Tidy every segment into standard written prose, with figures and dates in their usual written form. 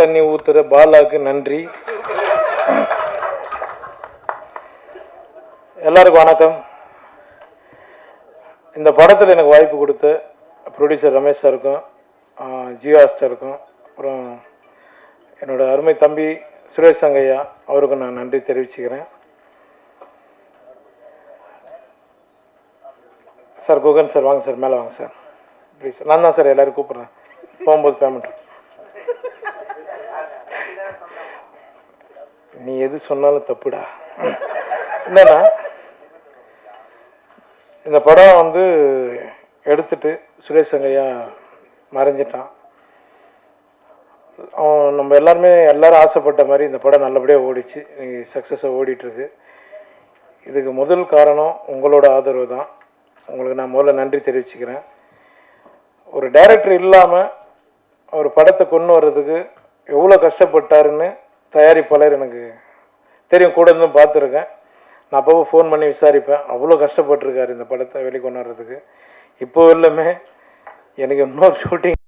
தண்ணி ஊத்துற பாலாக்கு நன்றி. எல்லாருக்கும் வணக்கம். இந்த படத்தில் எனக்கு வாய்ப்பு கொடுத்த ப்ரொடியூசர் ரமேஷ் சாருக்கும் ஜியோ ஹாட்ஸ்டாருக்கும் அப்புறம் என்னோட அருமை தம்பி சுரேஷ் சங்கையா அவருக்கும் நான் நன்றி தெரிவிச்சுக்கிறேன். சார் குகன் சார் வாங்க சார், மேலே வாங்க சார் ப்ளீஸ். நான் தான் சார் எல்லோரும் கூப்பிட்றேன், போகும்போது பேமெண்ட். நீ எது சொன்னாலும் தப்புடா. என்னன்னா இந்த படம் எடுத்துட்டு சுரேஷ் சங்கையா மறைஞ்சிட்டான். அவன் நம்ம எல்லாரும் ஆசைப்பட்ட மாதிரி இந்த படம் நல்லபடியாக ஓடிச்சு, சக்ஸஸாக ஓடிட்டுருக்கு. இதுக்கு முதல் காரணம் உங்களோட ஆதரவு தான். உங்களுக்கு நான் முதல்ல நன்றி தெரிவிச்சுக்கிறேன். ஒரு டைரக்டர் இல்லாமல் ஒரு படத்தை கொண்டு வர்றதுக்கு எவ்வளோ கஷ்டப்பட்டாருன்னு தயாரிப்பாளர் எனக்கு தெரியும், கூட இருந்தும் பார்த்துருக்கேன். நான் அப்போ ஃபோன் பண்ணி விசாரிப்பேன். அவ்வளோ கஷ்டப்பட்டுருக்காரு இந்த படத்தை வெளிக்கொண்டு வர்றதுக்கு. இப்போ எல்லாமே எனக்கு இன்னொரு ஷூட்டிங்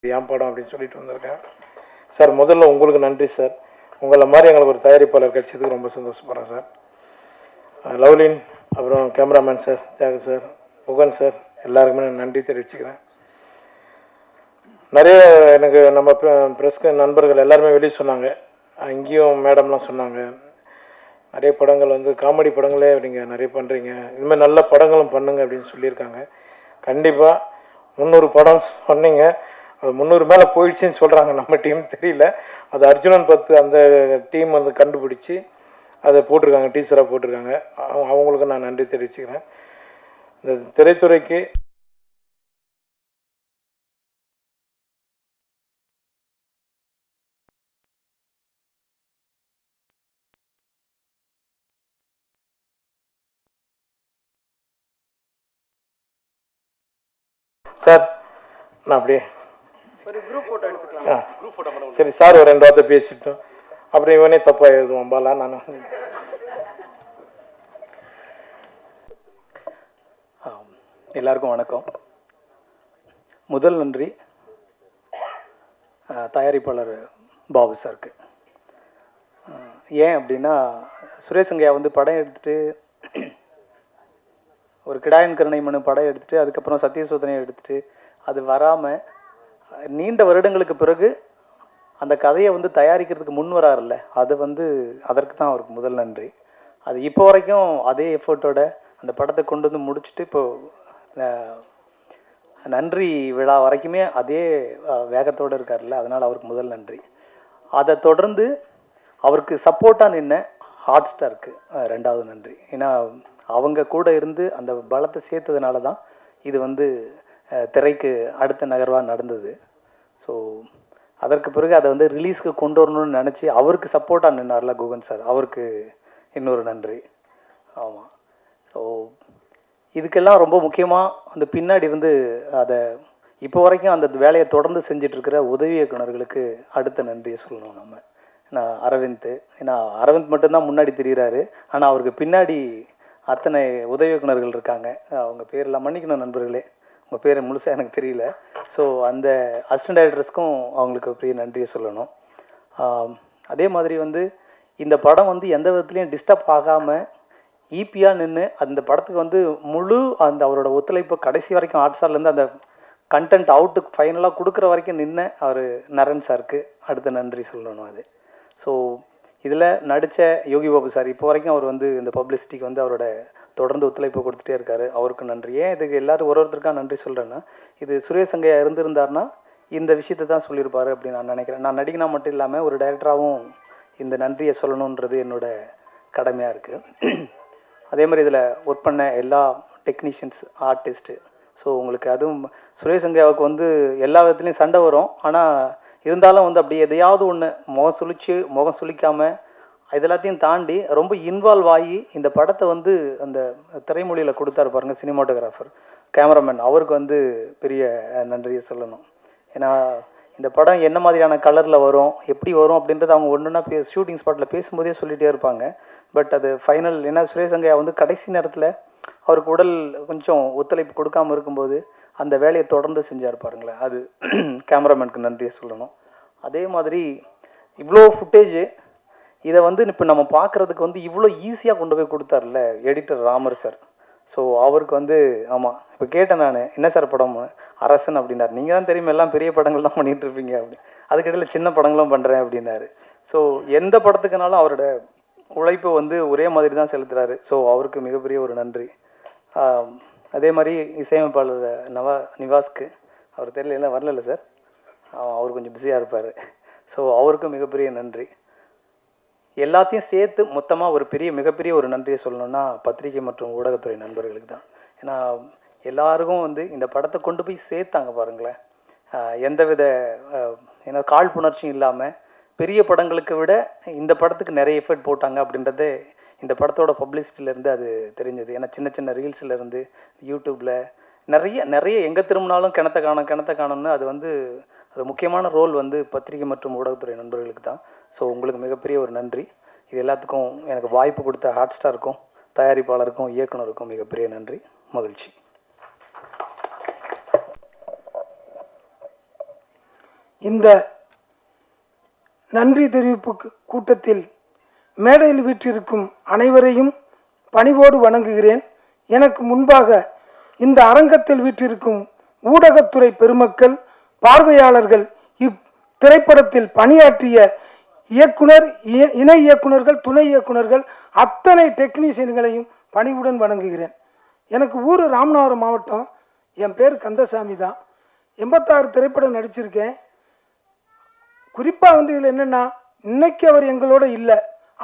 ஏன் படம் அப்படின்னு சொல்லிட்டு வந்திருக்கேன். சார் முதல்ல உங்களுக்கு நன்றி சார். உங்களை மாதிரி எங்களுக்கு ஒரு தயாரிப்பாளர் கிடைச்சதுக்கு ரொம்ப சந்தோஷப்படுறேன் சார். லவ்லின், அப்புறம் கேமராமேன் சார் தியாக சார், புகன் சார், எல்லாருக்குமே நான் நன்றி தெரிவிச்சுக்கிறேன். நிறைய எனக்கு நம்ம ப்ரெஸ்க்கு நண்பர்கள் எல்லாருமே வெளியே சொன்னாங்க, இங்கேயும் மேடம்லாம் சொன்னாங்க, நிறைய படங்கள் காமெடி படங்களே நீங்கள் நிறைய பண்ணுறீங்க, இதுமாதிரி நல்ல படங்களும் பண்ணுங்க அப்படின்னு சொல்லியிருக்காங்க. கண்டிப்பாக 300 படம் சொன்னீங்க, அது 300 மேலே போயிடுச்சுன்னு சொல்கிறாங்க. நம்ம டீம் தெரியல, அது அர்ஜுனன் 10 அந்த டீம் கண்டுபிடிச்சி அதை போட்டிருக்காங்க, டீச்சராக போட்டிருக்காங்க. அவங்களுக்கு நான் நன்றி தெரிவிச்சுக்கிறேன். இந்த திரைத்துறைக்கு சார் நான் அப்படியே ஒரு குரூப் ஃபோட்டோ எடுத்துக்கலாம். சரி சார், ஒரு 2 வார்த்தை பேசிட்டோம், அப்புறம் இவனே தப்பாக எழுதுவான் பாலா. நான் எல்லாருக்கும் வணக்கம். முதல் நன்றி தயாரிப்பாளர் பாபு சாருக்கு. ஏன் அப்படின்னா, சுரேஷ் சங்கையா படம் எடுத்துகிட்டு ஒரு கிடாயன் கருணை மனு படம் எடுத்துகிட்டு அதுக்கப்புறம் சத்தியசோதனையை எடுத்துகிட்டு அது வராமல் நீண்ட வருடங்களுக்கு பிறகு அந்த கதையை தயாரிக்கிறதுக்கு முன் வராருல்ல, அது அதற்கு தான் அவருக்கு முதல் நன்றி. அது இப்போ வரைக்கும் அதே எஃபர்ட்டோட அந்த படத்தை கொண்டு முடிச்சுட்டு இப்போது நன்றி விழா வரைக்குமே அதே வேகத்தோடு இருக்கார்ல, அதனால் அவருக்கு முதல் நன்றி. அதை தொடர்ந்து அவருக்கு சப்போர்ட்டாக நின்ன ஹாட் ஸ்டாருக்கு 2வது நன்றி. ஏன்னா அவங்க கூட இருந்து அந்த பலத்தை சேர்த்ததுனால தான் இது திரைக்கு அடுத்த நகர்வாக நடந்தது. ஸோ அதற்கு பிறகு அதை ரிலீஸ்க்கு கொண்டு வரணும்னு நினச்சி அவருக்கு சப்போர்ட்டாக நின்னார்ல குகன் சார், அவருக்கு இன்னொரு நன்றி. ஆமாம். ஸோ இதுக்கெல்லாம் ரொம்ப முக்கியமாக பின்னாடி இருந்து அதை இப்போ வரைக்கும் அந்த வேலையை தொடர்ந்து செஞ்சிட்ருக்கிற உதவி இயக்குனர்களுக்கு அடுத்த நன்றியை சொல்லணும் நம்ம. நான் அரவிந்த், ஏன்னா அரவிந்த் மட்டும்தான் முன்னாடி தெரிகிறாரு, ஆனால் அவருக்கு பின்னாடி அத்தனை உதவி இயக்குனர்கள் இருக்காங்க. அவங்க பேரெல்லாம் மன்னிக்கணும் நண்பர்களே, உங்கள் பேர் முழுசாக எனக்கு தெரியல. ஸோ அந்த அசிஸ்டன்ட் டைரக்டர்ஸ்க்கும் அவங்களுக்கு பெரிய நன்றியை சொல்லணும். அதே மாதிரி இந்த படம் எந்த விதத்துலையும் டிஸ்டர்ப் ஆகாமல் ஈபியாக நின்று அந்த படத்துக்கு முழு அந்த அவரோட ஒத்துழைப்பு கடைசி வரைக்கும் ஆர்ட்ஸார்லேருந்து அந்த கண்டென்ட் அவுட்டுக்கு ஃபைனலாக கொடுக்குற வரைக்கும் நின்று அவர் நரன் சாருக்கு அடுத்த நன்றி சொல்லணும். அது ஸோ இதில் நடித்த யோகி பாபு சார் இப்போ வரைக்கும் அவர் இந்த பப்ளிசிட்டிக்கு அவரோட தொடர்ந்து ஒத்துழைப்பு கொடுத்துட்டே இருக்கார், அவருக்கு நன்றி. ஏன் இதுக்கு எல்லோரும் ஒருத்தருக்காக நன்றி சொல்கிறேன்னா, இது சுரேஷ் சங்கையா இருந்திருந்தார்னா இந்த விஷயத்தை தான் சொல்லியிருப்பார் அப்படின்னு நான் நினைக்கிறேன். நான் நடிகனா மட்டும் இல்லாமல் ஒரு டைரக்டராகவும் இந்த நன்றியை சொல்லணுன்றது என்னோட கடமையாக இருக்குது. அதே மாதிரி இதில் ஒர்க் பண்ண எல்லா டெக்னீஷியன்ஸ், ஆர்டிஸ்ட்டு, ஸோ உங்களுக்கு அதுவும் சுரேஷ் சங்கையாவுக்கு எல்லா விதத்துலேயும் சண்டை வரும், ஆனால் இருந்தாலும் அப்படி எதையாவது ஒன்று முகம் சுளிக்காமல் இதெல்லாத்தையும் தாண்டி ரொம்ப இன்வால்வ் ஆகி இந்த படத்தை அந்த திரைமொழியில் கொடுத்தாரு பாருங்கள் சினிமாட்டோகிராஃபர், கேமராமேன், அவருக்கு பெரிய நன்றியை சொல்லணும். ஏன்னா இந்த படம் என்ன மாதிரியான கலரில் வரும், எப்படி வரும் அப்படின்றது அவங்க ஒன்றுன்னா ஷூட்டிங் ஸ்பாட்டில் பேசும்போதே சொல்லிகிட்டே இருப்பாங்க. பட் அது ஃபைனல், ஏன்னா சுரேஷ் சங்கையா கடைசி நேரத்தில் அவருக்கு உடல் கொஞ்சம் ஒத்துழைப்பு கொடுக்காம இருக்கும்போது அந்த வேலையை தொடர்ந்து செஞ்சார் பாருங்களேன், அது கேமராமேனுக்கு நன்றியை சொல்லணும். அதே மாதிரி இவ்வளோ ஃபுட்டேஜு இதை வந்து இப்போ நம்ம பார்க்குறதுக்கு வந்து இவ்வளோ ஈஸியாக கொண்டு போய் கொடுத்தார்ல எடிட்டர் ராமர் சார். ஸோ அவருக்கு வந்து ஆமாம், இப்போ கேட்டேன் நான், என்ன சார் படம்? அரசன் அப்படின்னாரு. நீங்கள் தான் தெரியுமா எல்லாம் பெரிய படங்கள் தான் பண்ணிகிட்டு இருப்பீங்க அப்படி, அதுக்கிடையில் சின்ன படங்களும் பண்ணுறேன் அப்படின்னாரு. ஸோ எந்த படத்துக்குனாலும் அவரோட உழைப்பு வந்து ஒரே மாதிரி தான் செலுத்துகிறாரு. ஸோ அவருக்கு மிகப்பெரிய ஒரு நன்றி. அதே மாதிரி இசையமைப்பாளர் நிவாஸ்க்கு, அவர் தெரியல வரல சார், அவர் கொஞ்சம் பிஸியாக இருப்பார். ஸோ அவருக்கும் மிகப்பெரிய நன்றி. எல்லாத்தையும் சேர்த்து மொத்தமாக ஒரு மிகப்பெரிய ஒரு நன்றியை சொல்லணும்னா பத்திரிகை மற்றும் ஊடகத்துறை நண்பர்களுக்கு தான். ஏன்னா எல்லாருக்கும் வந்து இந்த படத்தை கொண்டு போய் சேர்த்தாங்க பாருங்களேன். எந்தவித ஏன்னா காழ்ப்புணர்ச்சியும் இல்லாமல் பெரிய படங்களுக்கு விட இந்த படத்துக்கு நிறைய எஃபர்ட் போட்டாங்க அப்படின்றதே இந்த படத்தோட பப்ளிசிட்டிலேருந்து அது தெரிஞ்சது. ஏன்னா சின்ன சின்ன ரீல்ஸ்லேருந்து யூடியூப்பில் நிறைய எங்கே திரும்பினாலும் கிணத்த காணும்னு அது வந்து அது முக்கியமான ரோல் வந்து பத்திரிகை மற்றும் ஊடகத்துறை நண்பர்களுக்கு தான். ஸோ உங்களுக்கு மிகப்பெரிய ஒரு நன்றி. இது எல்லாத்துக்கும் எனக்கு வாய்ப்பு கொடுத்த ஹாட் ஸ்டாருக்கும் தயாரிப்பாளருக்கும் இயக்குனருக்கும் மிகப்பெரிய நன்றி, மகிழ்ச்சி. இந்த நன்றி தெரிவிப்பு கூட்டத்தில் மேடையில் வீற்றிருக்கும் அனைவரையும் பணிவோடு வணங்குகிறேன். எனக்கு முன்பாக இந்த அரங்கத்தில் வீற்றிருக்கும் ஊடகத்துறை பெருமக்கள், பார்வையாளர்கள், இத்திரைப்படத்தில் பணியாற்றிய இயக்குனர், இணை இயக்குனர்கள், துணை இயக்குனர்கள், அத்தனை டெக்னீஷியன்களையும் பணிவுடன் வணங்குகிறேன். எனக்கு ஊர் ராமநாதபுரம் மாவட்டம். என் பேர் கந்தசாமி தான். 86 திரைப்படம் நடிச்சிருக்கேன். குறிப்பாக வந்து இதில் என்னென்னா, இன்னைக்கு அவர் எங்களோட இல்லை,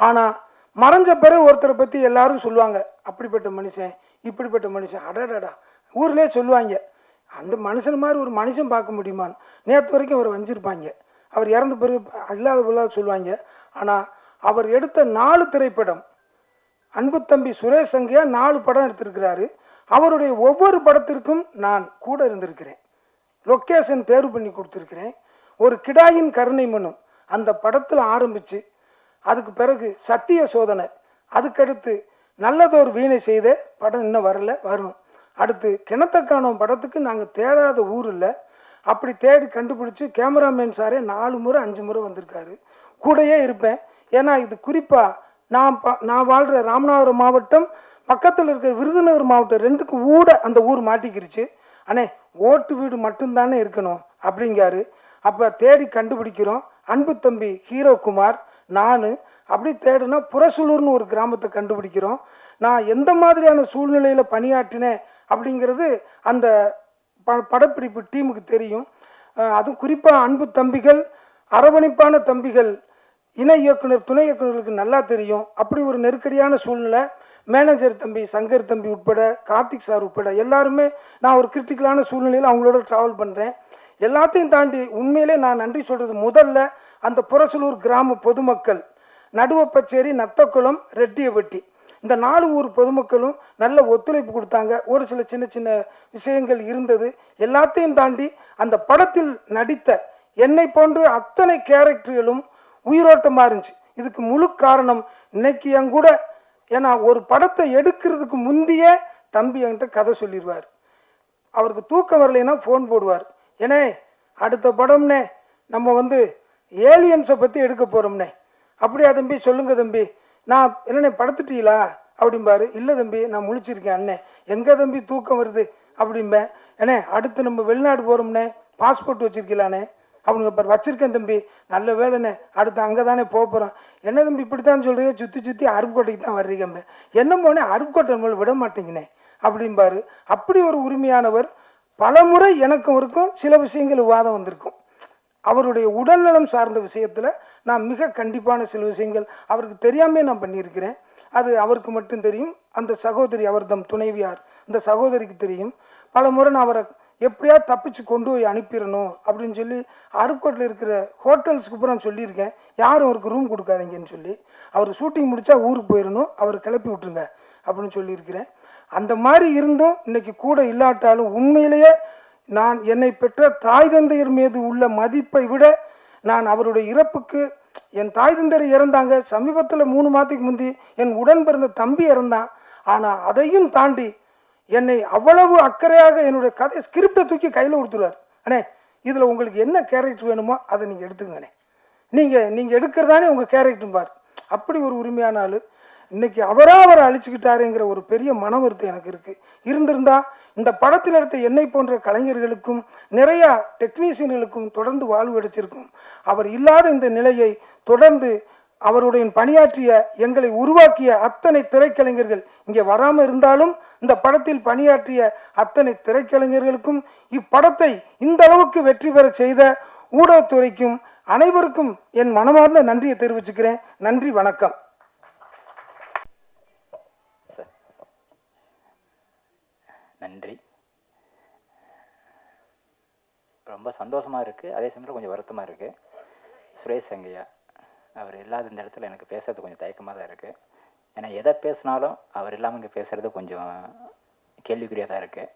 ஆனால் மறைஞ்ச பிறகு ஒருத்தரை பற்றி எல்லாரும் சொல்லுவாங்க, அப்படிப்பட்ட மனுஷன், இப்படிப்பட்ட மனுஷன், அடடடா ஊர்லேயே சொல்லுவாங்க. அந்த மனுஷன் மாதிரி ஒரு மனுஷன் பார்க்க முடியுமான்னு. நேற்று வரைக்கும் அவர் வஞ்சிருப்பாங்க. அவர் இறந்த பிறகு இல்லாத பொருளாக சொல்லுவாங்க. ஆனால் அவர் எடுத்த 4 திரைப்படம், அன்பு தம்பி சுரேஷ் சங்கையா 4 படம் எடுத்திருக்கிறாரு. அவருடைய ஒவ்வொரு படத்திற்கும் நான் கூட இருந்திருக்கிறேன். லொக்கேஷன் தேர்வு பண்ணி கொடுத்துருக்கிறேன். ஒரு கிடாயின் கருணை மனு அந்த படத்தில் ஆரம்பித்து, அதுக்கு பிறகு சத்திய சோதனை, அதுக்கடுத்து நல்லதொரு வீணை செய்த படம் இன்னும் வரல, வரும். அடுத்து கிணத்தக்கானம் படத்துக்கு நாங்கள் தேடாத ஊர் இல்லை, அப்படி தேடி கண்டுபிடிச்சி கேமராமேன் சாரே 4 முறை 5 முறை வந்திருக்காரு. கூடையே இருப்பேன். ஏன்னா இது குறிப்பாக நான் வாழ்கிற ராமநாதபுரம் மாவட்டம் பக்கத்தில் இருக்கிற விருதுநகர் மாவட்டம் 2க்கும் அந்த ஊர் மாட்டிக்கிருச்சு. அண்ணே ஓட்டு வீடு மட்டும்தானே இருக்கணும் அப்படிங்காரு. அப்போ தேடி கண்டுபிடிக்கிறோம். அன்பு தம்பி ஹீரோ குமார், நான் அப்படி தேடுனா புறசூலூர்னு ஒரு கிராமத்தை கண்டுபிடிக்கிறோம். நான் எந்த மாதிரியான சூழ்நிலையில் பணியாற்றினேன் அப்படிங்கிறது அந்த படப்பிடிப்பு டீமுக்கு தெரியும். அதுவும் குறிப்பாக அன்பு தம்பிகள், அரவணைப்பான தம்பிகள், இணை இயக்குனர், துணை இயக்குனர்களுக்கு நல்லா தெரியும். அப்படி ஒரு நெருக்கடியான சூழ்நிலை. மேனேஜர் தம்பி சங்கர் தம்பி உட்பட, கார்த்திக் சார் உட்பட எல்லாருமே நான் ஒரு கிரிட்டிக்கலான சூழ்நிலையில் அவங்களோட ட்ராவல் பண்ணுறேன். எல்லாத்தையும் தாண்டி உண்மையிலே நான் நன்றி சொல்கிறது முதல்ல அந்த புறசலூர் கிராம பொதுமக்கள், நடுவப்பச்சேரி, நத்தக்குளம், ரெட்டியப்பட்டி, இந்த 4 ஊர் பொதுமக்களும் நல்ல ஒத்துழைப்பு கொடுத்தாங்க. ஒரு சில சின்ன சின்ன விஷயங்கள் இருந்தது. எல்லாத்தையும் தாண்டி அந்த படத்தில் நடித்த என்னை போன்று அத்தனை கேரக்டர்களும் உயிரோட்டமாக இருந்துச்சு. இதுக்கு முழு காரணம் இன்னைக்கு என் கூட, ஏன்னா ஒரு படத்தை எடுக்கிறதுக்கு முந்தைய தம்பி என்கிட்ட கதை சொல்லிடுவார். அவருக்கு தூக்கம் வரலைன்னா ஃபோன் போடுவார், ஏன்னே அடுத்த படம்னே நம்ம வந்து ஏலியன்ஸை பற்றி எடுக்க போகிறோம்னே. அப்படியா தம்பி, சொல்லுங்க தம்பி. நான் என்னண்ணே படுத்துட்டீங்களா அப்படிம்பாரு. இல்லை தம்பி நான் முழிச்சிருக்கேன். அண்ணே எங்கே தம்பி தூக்கம் வருது அப்படிம்பேன். ஏன்னே அடுத்து நம்ம வெளிநாடு போகிறோம்னே, பாஸ்போர்ட் வச்சுருக்கலானே அவங்க இப்போ வச்சுருக்கேன் தம்பி. நல்ல வேலைண்ணே, அடுத்து அங்கே தானே போக போகிறோம். என்ன தம்பி இப்படித்தான் சொல்கிறீங்க, சுற்றி அருப்புக்கோட்டைக்கு தான் வர்றீங்கம்பே. என்ன போனே அருப்புக்கோட்டை நம்மளை விட மாட்டேங்கினே அப்படிம்பாரு. அப்படி ஒரு உரிமையானவர். பல முறை எனக்கும் இருக்கும் சில விஷயங்கள் விவாதம் வந்திருக்கும். அவருடைய உடல்நலம் சார்ந்த விஷயத்தில் நான் மிக கண்டிப்பான சில விஷயங்கள் அவருக்கு தெரியாமே நான் பண்ணியிருக்கிறேன். அது அவருக்கு மட்டும் தெரியும். அந்த சகோதரி, அவர் தம் துணைவியார், இந்த சகோதரிக்கு தெரியும். பல முறை நான் அவரை எப்படியா தப்பிச்சு கொண்டு போய் அனுப்பிடணும் அப்படின்னு சொல்லி அருப்புக்கோட்டில் இருக்கிற ஹோட்டல்ஸுக்கு பூரா சொல்லியிருக்கேன், யாரும் அவருக்கு ரூம் கொடுக்காதீங்கன்னு சொல்லி. அவர் ஷூட்டிங் முடித்தா ஊருக்கு போயிடணும், அவர் கிளப்பி விட்டுருங்க அப்படின்னு சொல்லியிருக்கிறேன். அந்த மாதிரி இருந்தும் இன்னைக்கு கூட இல்லாட்டாலும் உண்மையிலேயே நான் என்னை பெற்ற தாய் தந்தையர் மீது உள்ள மதிப்பை விட நான் அவருடைய இறப்புக்கு, என் தாய் தந்தையர் இறந்தாங்க சமீபத்தில் 3 மாதத்துக்கு முந்தி, என் உடன் பிறந்த தம்பி இறந்தான். ஆனால் அதையும் தாண்டி என்னை அவ்வளவு அக்கறையாக என்னுடைய கதை ஸ்கிரிப்டை தூக்கி கையில் கொடுத்துருவார். அண்ணே இதில் உங்களுக்கு என்ன கேரக்டர் வேணுமோ அதை நீங்கள் எடுத்துங்கண்ணே, நீங்கள் எடுக்கிறதானே உங்கள் கேரக்டர் பார். அப்படி ஒரு உரிமையான ஆள். இன்னைக்கு அவரை அழிச்சுக்கிட்டாருங்கிற ஒரு பெரிய மன வருத்தம் எனக்கு இருக்குது. இருந்திருந்தா இந்த படத்தில் எடுத்த என்னை போன்ற கலைஞர்களுக்கும் நிறையா டெக்னீஷியன்களுக்கும் தொடர்ந்து வாழ்வு கிடைச்சிருக்கும். அவர் இல்லாத இந்த நிலையை தொடர்ந்து அவருடைய பணியாற்றிய எங்களை உருவாக்கிய அத்தனை திரைக்கலைஞர்கள் இங்கே வராமல் இருந்தாலும் இந்த படத்தில் பணியாற்றிய அத்தனை திரைக்கலைஞர்களுக்கும் இப்படத்தை இந்த அளவுக்கு வெற்றி பெற செய்த ஊடகத்துறைக்கும் அனைவருக்கும் என் மனமார்ந்த நன்றியை தெரிவிச்சுக்கிறேன். நன்றி, வணக்கம். நன்றி. ரொம்ப சந்தோஷமாக இருக்குது, அதே சமயத்தில் கொஞ்சம் வருத்தமாக இருக்குது. சுரேஷ் சங்கையா அவர் இல்லாத இந்த இடத்துல எனக்கு பேசுறது கொஞ்சம் தயக்கமாக தான் இருக்குது. ஏன்னா எதை பேசினாலும் அவர் இல்லாமல் இங்கே பேசுகிறது கொஞ்சம் கேள்விக்குறியாக தான் இருக்குது.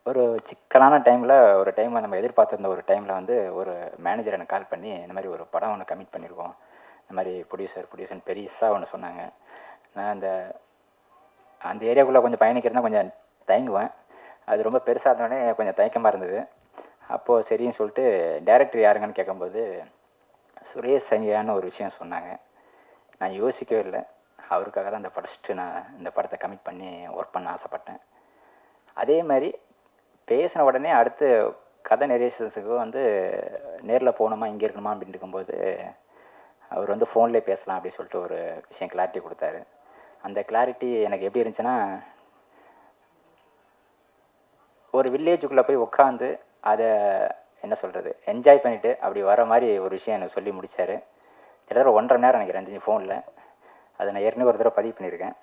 ஒரு சிக்கலான டைமில் ஒரு டைம் நம்ம எதிர்பார்த்துருந்த ஒரு டைமில் வந்து ஒரு மேனேஜர் எனக்கு கால் பண்ணி இந்த மாதிரி ஒரு படம் ஒன்று கமிட் பண்ணியிருக்கோம், இந்த மாதிரி ப்ரொடியூசர் பெருசாக ஒன்று சொன்னாங்க. நான் அந்த ஏரியாவுக்குள்ளே கொஞ்சம் பயணிக்கிறதுனா கொஞ்சம் தயங்குவேன். அது ரொம்ப பெருசாக இருந்தோடனே கொஞ்சம் தயக்கமாக இருந்தது. அப்போது சரின்னு சொல்லிட்டு டைரக்டர் யாருங்கன்னு கேட்கும்போது சுரேஷ் சங்கையான்னு ஒரு விஷயம் சொன்னாங்க. நான் யோசிக்கவே இல்லை. அவருக்காக தான் நான் இந்த படத்தை கமிட் பண்ணி ஒர்க் பண்ண ஆசைப்பட்டேன். அதே மாதிரி பேசின உடனே அடுத்து கதை நெரேஷன்ஸுக்கு வந்து நேரில் போகணுமா இங்கே இருக்கணுமா அப்படின்னு இருக்கும்போது அவர் வந்து ஃபோன்லேயே பேசலாம் அப்படின்னு சொல்லிட்டு ஒரு விஷயம் கிளாரிட்டி கொடுத்தாரு. அந்த கிளாரிட்டி எனக்கு எப்படி இருந்துச்சுன்னா, ஒரு வில்லேஜுக்குள்ளே போய் உட்காந்து அதை என்ன சொல்கிறது என்ஜாய் பண்ணிவிட்டு அப்படி வர மாதிரி ஒரு விஷயம் எனக்கு சொல்லி முடித்தார். கிட்டத்தட்ட 1.5 மணி நேரம் எனக்கு இருந்துச்சு ஃபோனில். அதை நான் ஏற்கனவே ஒரு தடவை பதிவு பண்ணியிருக்கேன்.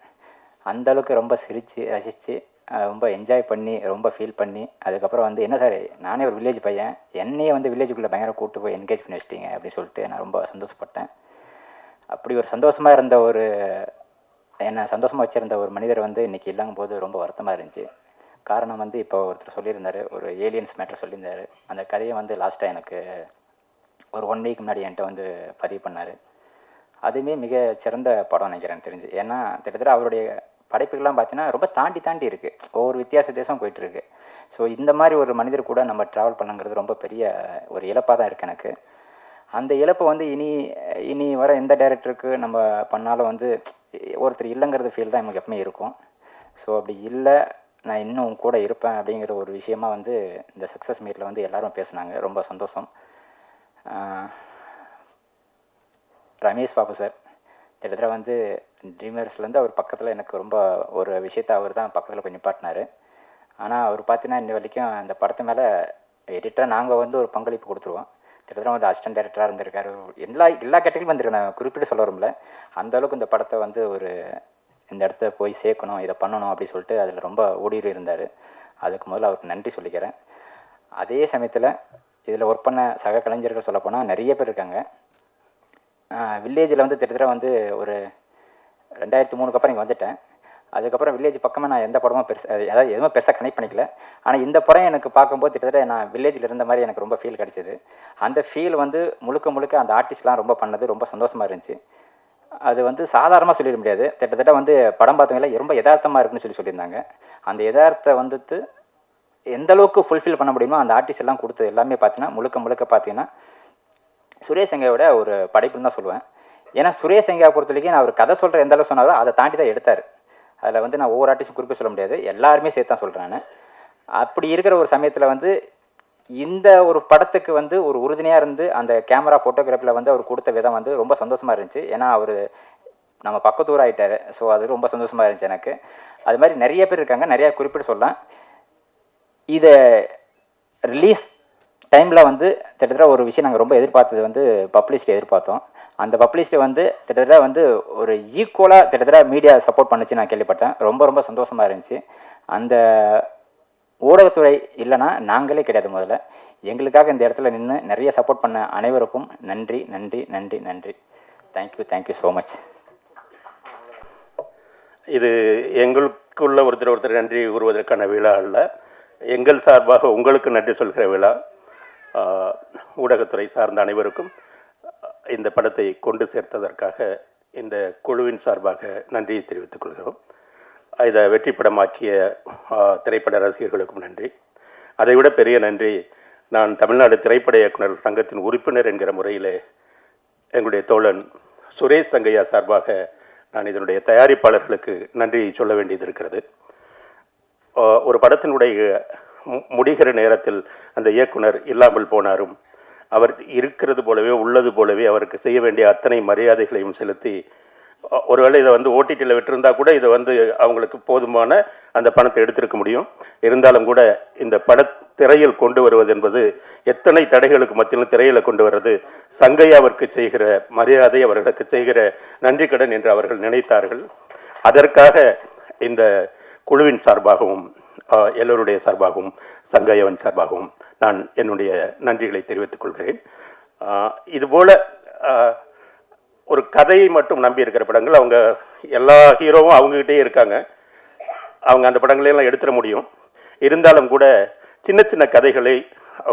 அந்தளவுக்கு ரொம்ப சிரித்து ரசித்து ரொம்ப என்ஜாய் பண்ணி ரொம்ப ஃபீல் பண்ணி அதுக்கப்புறம் வந்து என்ன சார் நானே ஒரு வில்லேஜ் பையன், என்னையே வந்து வில்லேஜுக்குள்ளே பயங்கர கூப்பிட்டு போய் என்கேஜ் பண்ணி வச்சிட்டீங்க அப்படின்னு சொல்லிட்டு நான் ரொம்ப சந்தோஷப்பட்டேன். அப்படி ஒரு சந்தோஷமாக இருந்த என்னை சந்தோஷமாக வச்சுருந்த ஒரு மனிதர் வந்து இன்றைக்கி இல்லாமல் போது ரொம்ப வருத்தமாக இருந்துச்சு. காரணம் வந்து இப்போ ஒருத்தர் சொல்லியிருந்தார், ஒரு ஏலியன்ஸ் மேட்டர் சொல்லியிருந்தார். அந்த கதையை வந்து லாஸ்ட்டாக எனக்கு ஒரு 1 வீக் முன்னாடி என்கிட்ட வந்து பதிவு பண்ணார். அதுவுமே மிக சிறந்த படம் நினைக்கிறேன் தெரிஞ்சு. ஏன்னா கிட்டத்தட்ட அவருடைய படைப்புகள்லாம் பார்த்தீங்கன்னா ரொம்ப தாண்டி இருக்குது, ஒவ்வொரு வித்தியாசம் போயிட்டுருக்கு. ஸோ இந்த மாதிரி ஒரு மனிதர் கூட நம்ம ட்ராவல் பண்ணுங்கிறது ரொம்ப பெரிய ஒரு இழப்பாக தான் இருக்குது எனக்கு. அந்த இழப்பை வந்து இனி வர எந்த டைரக்டருக்கு நம்ம பண்ணாலும் வந்து ஒருத்தர் இல்லைங்கிறது ஃபீல் தான் நமக்கு எப்பவுமே இருக்கும். ஸோ அப்படி இல்லை, நான் இன்னும் கூட இருப்பேன் அப்படிங்கிற ஒரு விஷயமா வந்து இந்த சக்ஸஸ் மீட்டில் வந்து எல்லோரும் பேசுனாங்க. ரொம்ப சந்தோஷம். ரமேஷ் பாபு சார் கிட்டத்தட்ட வந்து ட்ரீமர்ஸ்லேருந்து அவர் பக்கத்தில் எனக்கு ரொம்ப ஒரு விஷயத்தை அவர் தான் பக்கத்தில் கொஞ்சம் நிப்பாட்டினார். ஆனால் அவர் பார்த்தீங்கன்னா இன்ன வரைக்கும் அந்த படத்து மேலே எடிட்டராக நாங்கள் வந்து ஒரு பங்களிப்பு கொடுத்துருவோம். கிட்டத்தட்ட வந்து அசிஸ்டன்ட் டைரக்டராக இருந்திருக்காரு. எல்லா கேட்டகரியும் வந்திருக்கு. நான் குறிப்பிட்டு சொல்ல வரும்ல, அந்தளவுக்கு இந்த படத்தை வந்து இந்த இடத்த போய் சேர்க்கணும், இதை பண்ணணும் அப்படின்னு சொல்லிட்டு அதில் ரொம்ப ஓடிடு இருந்தார். அதுக்கு முதல்ல அவருக்கு நன்றி சொல்லிக்கிறேன். அதே சமயத்தில் இதில் ஒர்க் பண்ண சக கலைஞர்கள் சொல்லப்போனால் நிறைய பேர் இருக்காங்க. வில்லேஜில் வந்து கிட்டத்தட்ட வந்து ஒரு 2003 அப்புறம் இங்கே வந்துட்டேன். அதுக்கப்புறம் வில்லேஜ் பக்கமாக நான் எந்த படமும் அதாவது எதுவுமே பெருசாக கனெக்ட் பண்ணிக்கல. ஆனால் இந்த படம் எனக்கு பார்க்கும்போது கிட்டத்தட்ட நான் வில்லேஜில் இருந்த மாதிரி எனக்கு ரொம்ப ஃபீல் கிடச்சிது. அந்த ஃபீல் வந்து முழுக்க அந்த ஆர்டிஸ்ட்லாம் ரொம்ப பண்ணது ரொம்ப சந்தோஷமாக இருந்துச்சு. அது வந்து சாதாரணமாக சொல்லிட முடியாது. கிட்டத்தட்ட வந்து படம் பார்த்தவங்கள ரொம்ப யதார்த்தமாக இருக்குன்னு சொல்லியிருந்தாங்க. அந்த யதார்த்தத்தை வந்துட்டு எந்த அளவுக்கு ஃபுல்ஃபில் பண்ண முடியுமோ அந்த ஆர்டிஸ்ட் எல்லாம் கொடுத்தது எல்லாமே பார்த்தீங்கன்னா முழுக்க பார்த்தீங்கன்னா சுரேஷ் சங்கையோட ஒரு படைப்புன்னு தான் சொல்லுவேன். ஏன்னா சுரேஷ் சங்கையை பொறுத்த வரைக்கும் நான் அவர் கதை சொல்கிற எந்த அளவுக்கு சொன்னாரோ அதை தாண்டி தான் எடுத்தார். அதில் வந்து நான் ஒவ்வொரு ஆர்டிஸ்டும் குறிப்பிட்டு சொல்ல முடியாது, எல்லாருமே சேர்த்து தான் சொல்கிறேன் நான். அப்படி இருக்கிற ஒரு சமயத்தில் வந்து இந்த ஒரு படத்துக்கு வந்து ஒரு உறுதுணையாக இருந்து அந்த கேமரா ஃபோட்டோகிராஃபியில் வந்து அவர் கொடுத்த விதம் வந்து ரொம்ப சந்தோஷமாக இருந்துச்சு. ஏன்னா அவர் நம்ம பக்கத்தூர் ஆகிட்டார். ஸோ அது ரொம்ப சந்தோஷமாக இருந்துச்சு எனக்கு. அது மாதிரி நிறைய பேர் இருக்காங்க, நிறையா குறிப்பிட்டு சொல்லலாம். இதை ரிலீஸ் டைமில் வந்து கிட்டத்தட்ட ஒரு விஷயம் நாங்கள் ரொம்ப எதிர்பார்த்தது வந்து பப்ளிசிட்டி எதிர்பார்த்தோம். அந்த பப்ளிசிட்டி வந்து கிட்டத்தட்ட வந்து ஒரு ஈக்குவலாக கிட்டத்தட்ட மீடியா சப்போர்ட் பண்ணுச்சு நான் கேள்விப்பட்டேன். ரொம்ப சந்தோஷமாக இருந்துச்சு. அந்த ஊடகத்துறை இல்லைன்னா நாங்களே கிடையாது. முதல்ல எங்களுக்காக இந்த இடத்துல நின்று நிறைய சப்போர்ட் பண்ண அனைவருக்கும் நன்றி. Thank you so much. இது எங்களுக்குள்ள ஒருத்தர் நன்றி கூறுவதற்கான விழா அல்ல, எங்கள் சார்பாக உங்களுக்கு நன்றி சொல்கிற விழா. ஊடகத்துறை சார்ந்த அனைவருக்கும் இந்த படத்தை கொண்டு சேர்த்ததற்காக இந்த குழுவின் சார்பாக நன்றியை தெரிவித்துக் கொள்கிறோம். இதை வெற்றி படமாக்கிய திரைப்பட ரசிகர்களுக்கும் நன்றி. அதைவிட பெரிய நன்றி நான் தமிழ்நாடு திரைப்பட இயக்குனர் சங்கத்தின் உறுப்பினர் என்கிற முறையில் எங்களுடைய தோழன் சுரேஷ் சங்கையா சார்பாக நான் இதனுடைய தயாரிப்பாளர்களுக்கு நன்றி சொல்ல வேண்டியது இருக்கிறது. ஒரு படத்தினுடைய முடிகிற நேரத்தில் அந்த இயக்குனர் இல்லாமல் போனாரும் அவர் இருக்கிறது போலவே உள்ளது போலவே அவருக்கு செய்ய வேண்டிய அத்தனை மரியாதைகளையும் செலுத்தி, ஒருவேளை இதை ஓடிடியில் விட்டிருந்தா கூட இதை அவங்களுக்கு போதுமான அந்த பணத்தை எடுத்திருக்க முடியும். இருந்தாலும் கூட இந்த திரையில் கொண்டு வருவது என்பது எத்தனை தடைகளுக்கு மத்தியிலும் திரையில் கொண்டு வர்றது சங்கையாவிற்கு செய்கிற மரியாதை, அவர்களுக்கு செய்கிற நன்றி கடன் என்று அவர்கள் நினைத்தார்கள். அதற்காக இந்த குழுவின் சார்பாகவும் எல்லோருடைய சார்பாகவும் சங்கையாவின் சார்பாகவும் நான் என்னுடைய நன்றிகளை தெரிவித்துக் கொள்கிறேன். இதுபோல் ஒரு கதையை மட்டும் நம்பி இருக்கிற படங்கள், அவங்க எல்லா ஹீரோவும் அவங்ககிட்டே இருக்காங்க, அவங்க அந்த படங்களையெல்லாம் எடுத்துட முடியும். இருந்தாலும் கூட சின்ன சின்ன கதைகளை